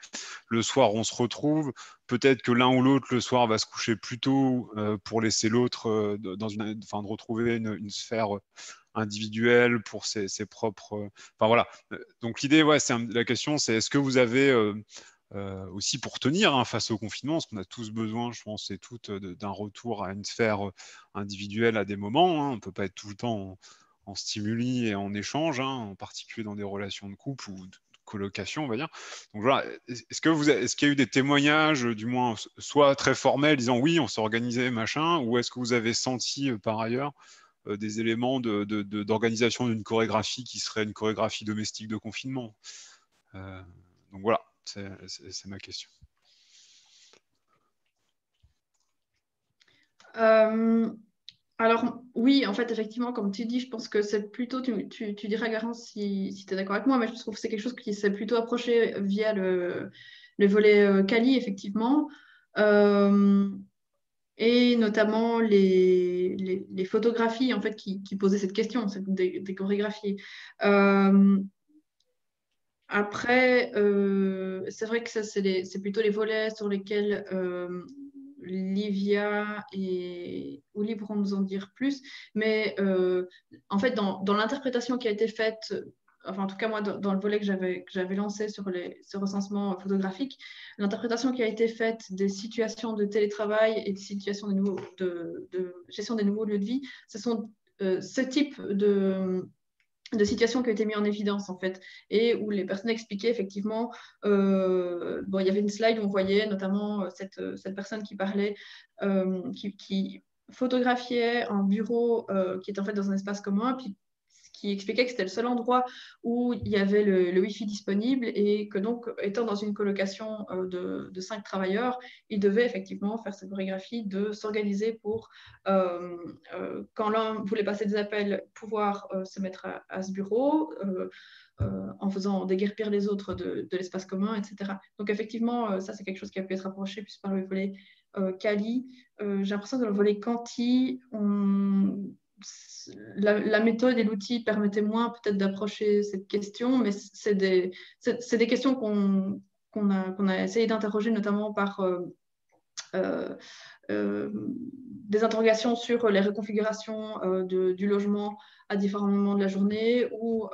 Le soir, on se retrouve. Peut-être que l'un ou l'autre, le soir, va se coucher plus tôt pour laisser l'autre enfin, de retrouver une sphère individuelle pour ses propres. Enfin, voilà. Donc, l'idée, ouais, la question, c'est est-ce que vous avez. Aussi pour tenir face au confinement, parce qu'on a tous besoin, je pense, et toutes, d'un retour à une sphère individuelle à des moments. Hein. On ne peut pas être tout le temps en stimuli et en échange, hein, en particulier dans des relations de couple ou de colocation, on va dire. Donc voilà, est-ce qu'il y a eu des témoignages, du moins, soit très formels, disant oui, on s'est organisé, machin, ou est-ce que vous avez senti par ailleurs des éléments d'organisation d'une chorégraphie qui serait une chorégraphie domestique de confinement? Donc voilà. C'est ma question. Alors, oui, en fait, effectivement, comme tu dis, je pense que c'est plutôt, tu diras, Garance, si tu es d'accord avec moi, mais je trouve que c'est quelque chose qui s'est plutôt approché via le volet Kali, effectivement, et notamment les photographies, en fait, qui posaient cette question, des chorégraphies. Après, c'est vrai que ça, c'est plutôt les volets sur lesquels Livia et Oli pourront nous en dire plus. Mais en fait, dans l'interprétation qui a été faite, enfin en tout cas moi, dans le volet que j'avais lancé sur ce recensement photographique, l'interprétation qui a été faite des situations de télétravail et des situations de gestion des nouveaux lieux de vie, ce sont ce type de situations qui ont été mises en évidence en fait, et où les personnes expliquaient effectivement, bon, il y avait une slide où on voyait notamment cette personne qui parlait, qui photographiait un bureau qui était en fait dans un espace commun, puis qui expliquait que c'était le seul endroit où il y avait le Wi-Fi disponible et que donc, étant dans une colocation de 5 travailleurs, ils devaient effectivement faire cette chorégraphie de s'organiser pour, quand l'un voulait passer des appels, pouvoir se mettre à ce bureau, en faisant déguerpir les autres de l'espace commun, etc. Donc effectivement, ça c'est quelque chose qui a pu être approché plus par le volet Kali. J'ai l'impression que dans le volet Kanti, la méthode et l'outil permettaient moins peut-être d'approcher cette question, mais c'est des questions qu'on a essayé d'interroger notamment par des interrogations sur les reconfigurations du logement à différents moments de la journée ou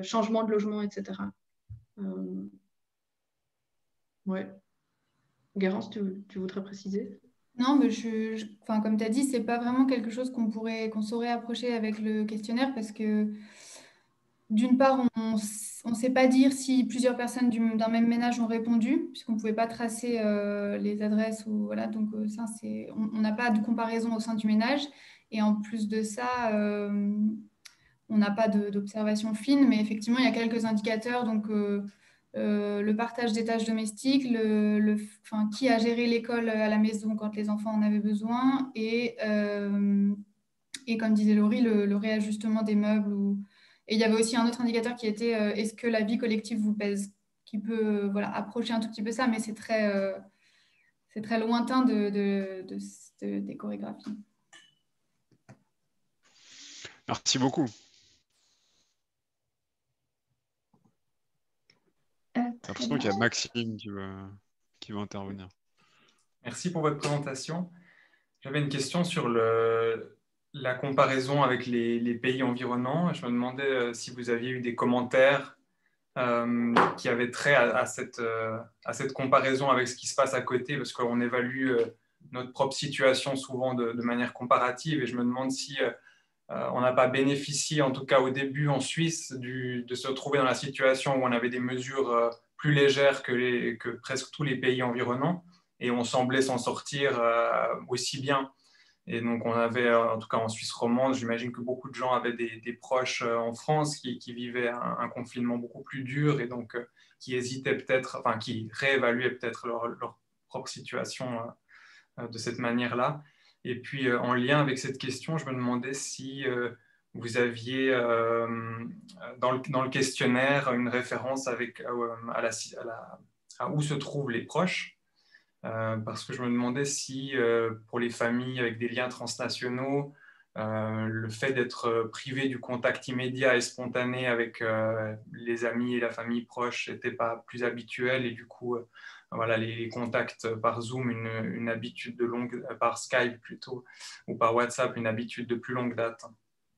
changement de logement, etc. Ouais. Garance, tu voudrais préciser? Non, mais enfin, comme tu as dit, c'est pas vraiment quelque chose qu'on saurait approcher avec le questionnaire parce que d'une part, on ne sait pas dire si plusieurs personnes d'un même ménage ont répondu, puisqu'on ne pouvait pas tracer les adresses. Voilà, donc ça, on n'a pas de comparaison au sein du ménage. Et en plus de ça, on n'a pas d'observation fine, mais effectivement, il y a quelques indicateurs. Donc, le partage des tâches domestiques, enfin, qui a géré l'école à la maison quand les enfants en avaient besoin, et comme disait Laurie, le réajustement des meubles. Et il y avait aussi un autre indicateur qui était est-ce que la vie collective vous pèse, qui peut voilà, approcher un tout petit peu ça, mais c'est très lointain des chorégraphies. Merci beaucoup. J'ai l'impression qu'il y a Maxime qui veut intervenir. Merci pour votre présentation. J'avais une question sur la comparaison avec les pays environnants. Je me demandais si vous aviez eu des commentaires qui avaient trait à cette comparaison avec ce qui se passe à côté, parce qu'on évalue notre propre situation souvent de manière comparative, et je me demande si on n'a pas bénéficié, en tout cas au début en Suisse, de se retrouver dans la situation où on avait des mesures plus légères que presque tous les pays environnants, et on semblait s'en sortir aussi bien. Et donc, on avait, en tout cas en Suisse romande, j'imagine que beaucoup de gens avaient des proches en France qui vivaient un confinement beaucoup plus dur, et donc qui hésitaient peut-être, enfin qui réévaluaient peut-être leur propre situation de cette manière-là. Et puis, en lien avec cette question, je me demandais si vous aviez dans le questionnaire une référence à où se trouvent les proches, parce que je me demandais si pour les familles avec des liens transnationaux, le fait d'être privé du contact immédiat et spontané avec les amis et la famille proche n'était pas plus habituel et du coup, voilà, les contacts par Zoom, une habitude de longue, par Skype plutôt, ou par WhatsApp, une habitude de plus longue date.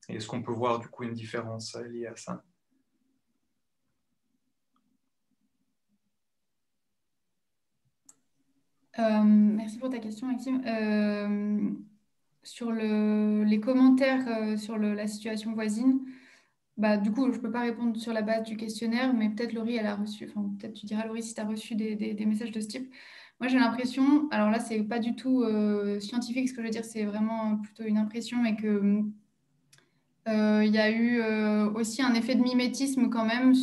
Et est-ce qu'on peut voir du coup une différence liée à ça? Merci pour ta question, Maxime. Sur les commentaires sur la situation voisine, bah, du coup, je ne peux pas répondre sur la base du questionnaire, mais peut-être Laurie, elle a reçu, enfin, peut-être tu diras, Laurie, si tu as reçu des messages de ce type. Moi, j'ai l'impression, alors là, c'est pas du tout scientifique, ce que je veux dire, c'est vraiment plutôt une impression, et que il y a eu aussi un effet de mimétisme quand même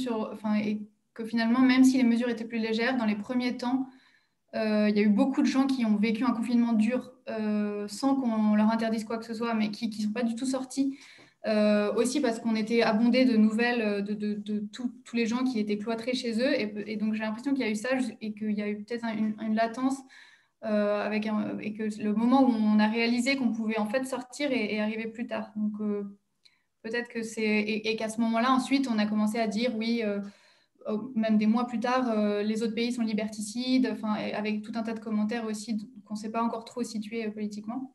et que finalement, même si les mesures étaient plus légères, dans les premiers temps, il y a eu beaucoup de gens qui ont vécu un confinement dur sans qu'on leur interdise quoi que ce soit, mais qui ne sont pas du tout sortis. Aussi parce qu'on était abondé de nouvelles de tous les gens qui étaient cloîtrés chez eux. Et donc, j'ai l'impression qu'il y a eu ça et qu'il y a eu peut-être une latence et que le moment où on a réalisé qu'on pouvait en fait sortir et arriver plus tard. Donc, peut-être que c'est... Et qu'à ce moment-là, ensuite, on a commencé à dire, oui... même des mois plus tard, les autres pays sont liberticides, avec tout un tas de commentaires aussi qu'on ne sait pas encore trop situer politiquement.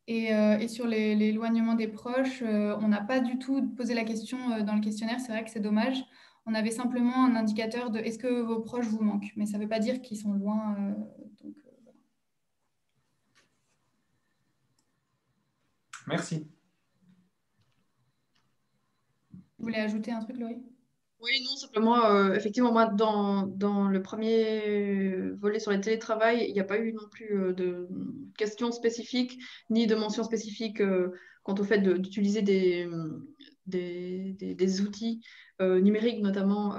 Et sur l'éloignement des proches, on n'a pas du tout posé la question dans le questionnaire, c'est vrai que c'est dommage. On avait simplement un indicateur de est-ce que vos proches vous manquent, mais ça ne veut pas dire qu'ils sont loin. Voilà. Merci. Vous voulez ajouter un truc, Laurie? Oui, non, simplement, effectivement, moi, dans le premier volet sur le télétravail, il n'y a pas eu non plus de questions spécifiques, ni de mentions spécifiques quant au fait d'utiliser des outils numériques, notamment,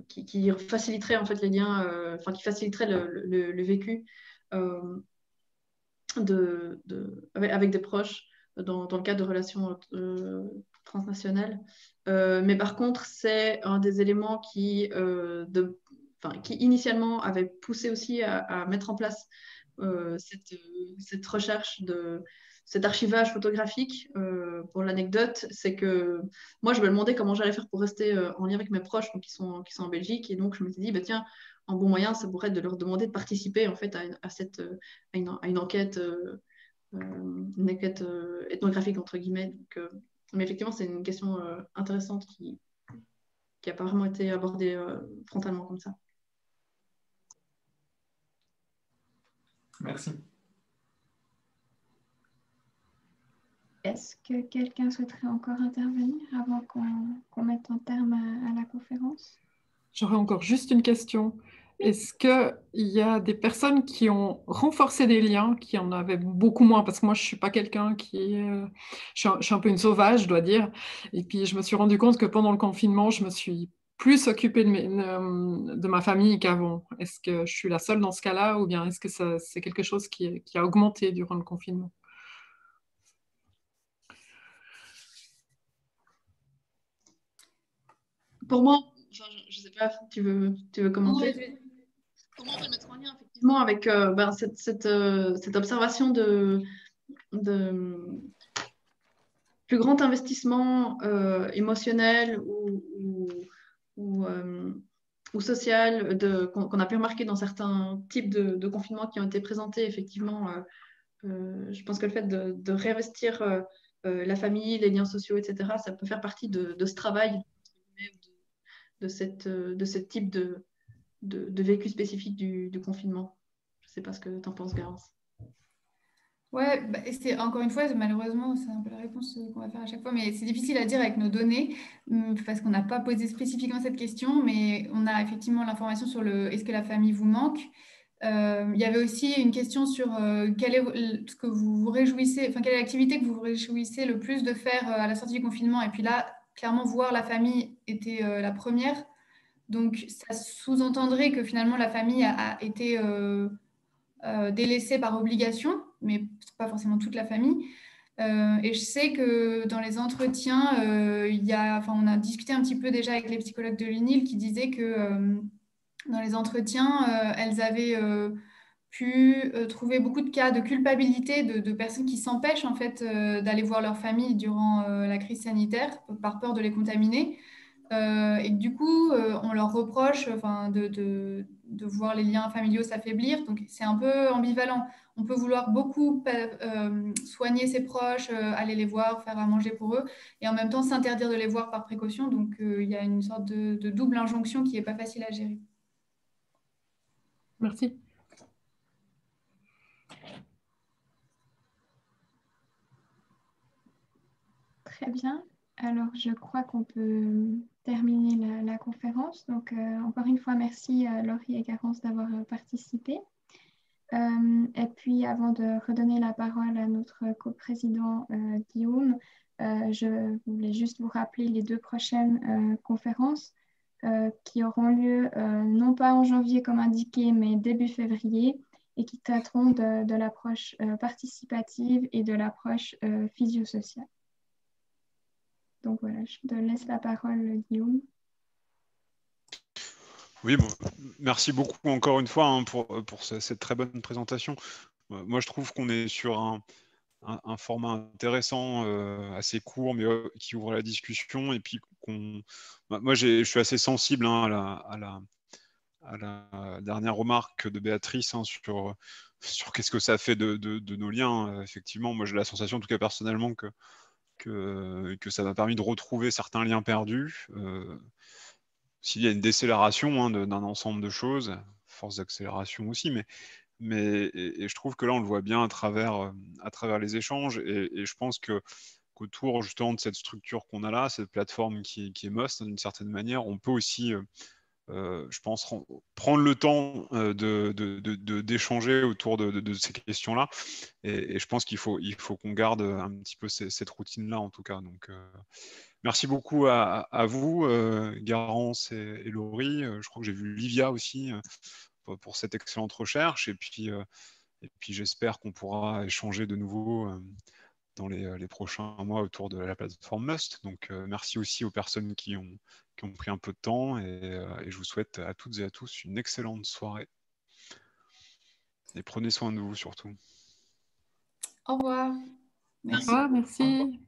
qui faciliteraient en fait les liens, qui faciliteraient le vécu avec des proches dans le cadre de relations transnationales. Mais par contre, c'est un des éléments qui initialement avait poussé aussi à mettre en place cette recherche cet archivage photographique. Pour l'anecdote, c'est que moi, je me demandais comment j'allais faire pour rester en lien avec mes proches, donc, qui sont en Belgique. Et donc, je me suis dit, bah, tiens, un bon moyen, ça pourrait être de leur demander de participer en fait, à une enquête, ethnographique, entre guillemets. Donc, mais effectivement, c'est une question intéressante qui n'a pas vraiment été abordée frontalement comme ça. Merci. Est-ce que quelqu'un souhaiterait encore intervenir avant qu'on mette un terme à la conférence? J'aurais encore juste une question. Est-ce qu'il y a des personnes qui ont renforcé des liens, qui en avaient beaucoup moins? Parce que moi, je ne suis pas quelqu'un qui... je suis un peu une sauvage, je dois dire. Et puis, je me suis rendu compte que pendant le confinement, je me suis plus occupée de ma famille qu'avant. Est-ce que je suis la seule dans ce cas-là ou bien est-ce que c'est quelque chose qui a augmenté durant le confinement? Pour moi, je ne sais pas, tu veux commenter? Comment on peut le mettre en lien effectivement avec cette observation de plus grand investissement émotionnel ou social qu'on a pu remarquer dans certains types de confinements qui ont été présentés effectivement. Je pense que le fait de réinvestir la famille, les liens sociaux, etc., ça peut faire partie de ce travail, de ce type de vécu spécifique du confinement. Je ne sais pas ce que tu en penses, Garance. Ouais, bah, c'est encore une fois, malheureusement, c'est un peu la réponse qu'on va faire à chaque fois, mais c'est difficile à dire avec nos données parce qu'on n'a pas posé spécifiquement cette question, mais on a effectivement l'information sur est-ce que la famille vous manque. Il y avait aussi une question sur quelle est ce que vous vous réjouissez, enfin quelle est l'activité que vous vous réjouissez le plus de faire à la sortie du confinement. Et puis là, clairement, voir la famille était la première. Donc, ça sous-entendrait que finalement la famille a été délaissée par obligation, mais pas forcément toute la famille. Et je sais que dans les entretiens, on a discuté un petit peu déjà avec les psychologues de l'UNIL qui disaient que dans les entretiens, elles avaient pu trouver beaucoup de cas de culpabilité de personnes qui s'empêchent en fait d'aller voir leur famille durant la crise sanitaire par peur de les contaminer. Et que du coup, on leur reproche de voir les liens familiaux s'affaiblir. Donc, c'est un peu ambivalent. On peut vouloir beaucoup soigner ses proches, aller les voir, faire à manger pour eux, et en même temps s'interdire de les voir par précaution. Donc, il y a une sorte de double injonction qui n'est pas facile à gérer. Merci. Très bien. Alors, je crois qu'on peut terminer la conférence. Donc, encore une fois, merci Laurie et Garance d'avoir participé. Et puis, avant de redonner la parole à notre coprésident Guillaume, je voulais juste vous rappeler les 2 prochaines conférences qui auront lieu non pas en janvier comme indiqué, mais début février, et qui traiteront de l'approche participative et de l'approche physio-sociale. Donc voilà, je te laisse la parole, Guillaume. Oui, bon, merci beaucoup encore une fois hein, pour cette très bonne présentation. Moi, je trouve qu'on est sur un format intéressant, assez court, mais qui ouvre la discussion. Et puis, moi, je suis assez sensible hein, à la dernière remarque de Béatrice hein, sur qu'est-ce que ça fait de nos liens. Effectivement, moi, j'ai la sensation, en tout cas personnellement, que ça m'a permis de retrouver certains liens perdus. S'il y a une décélération hein, d'un ensemble de choses, force d'accélération aussi, et je trouve que là, on le voit bien à travers les échanges, et je pense qu'autour justement de cette structure qu'on a là, cette plateforme qui est MOST, d'une certaine manière, on peut aussi, je pense, prendre le temps d'échanger autour de ces questions-là, et je pense qu'il faut qu'on garde un petit peu cette routine-là, en tout cas. Donc, merci beaucoup à vous, Garance et Laurie. Je crois que j'ai vu Livia aussi pour cette excellente recherche. Et puis j'espère qu'on pourra échanger de nouveau dans les prochains mois autour de la plateforme Must. Donc, merci aussi aux personnes qui ont pris un peu de temps. Et je vous souhaite à toutes et à tous une excellente soirée. Et prenez soin de vous surtout. Au revoir. Merci. Au revoir, merci.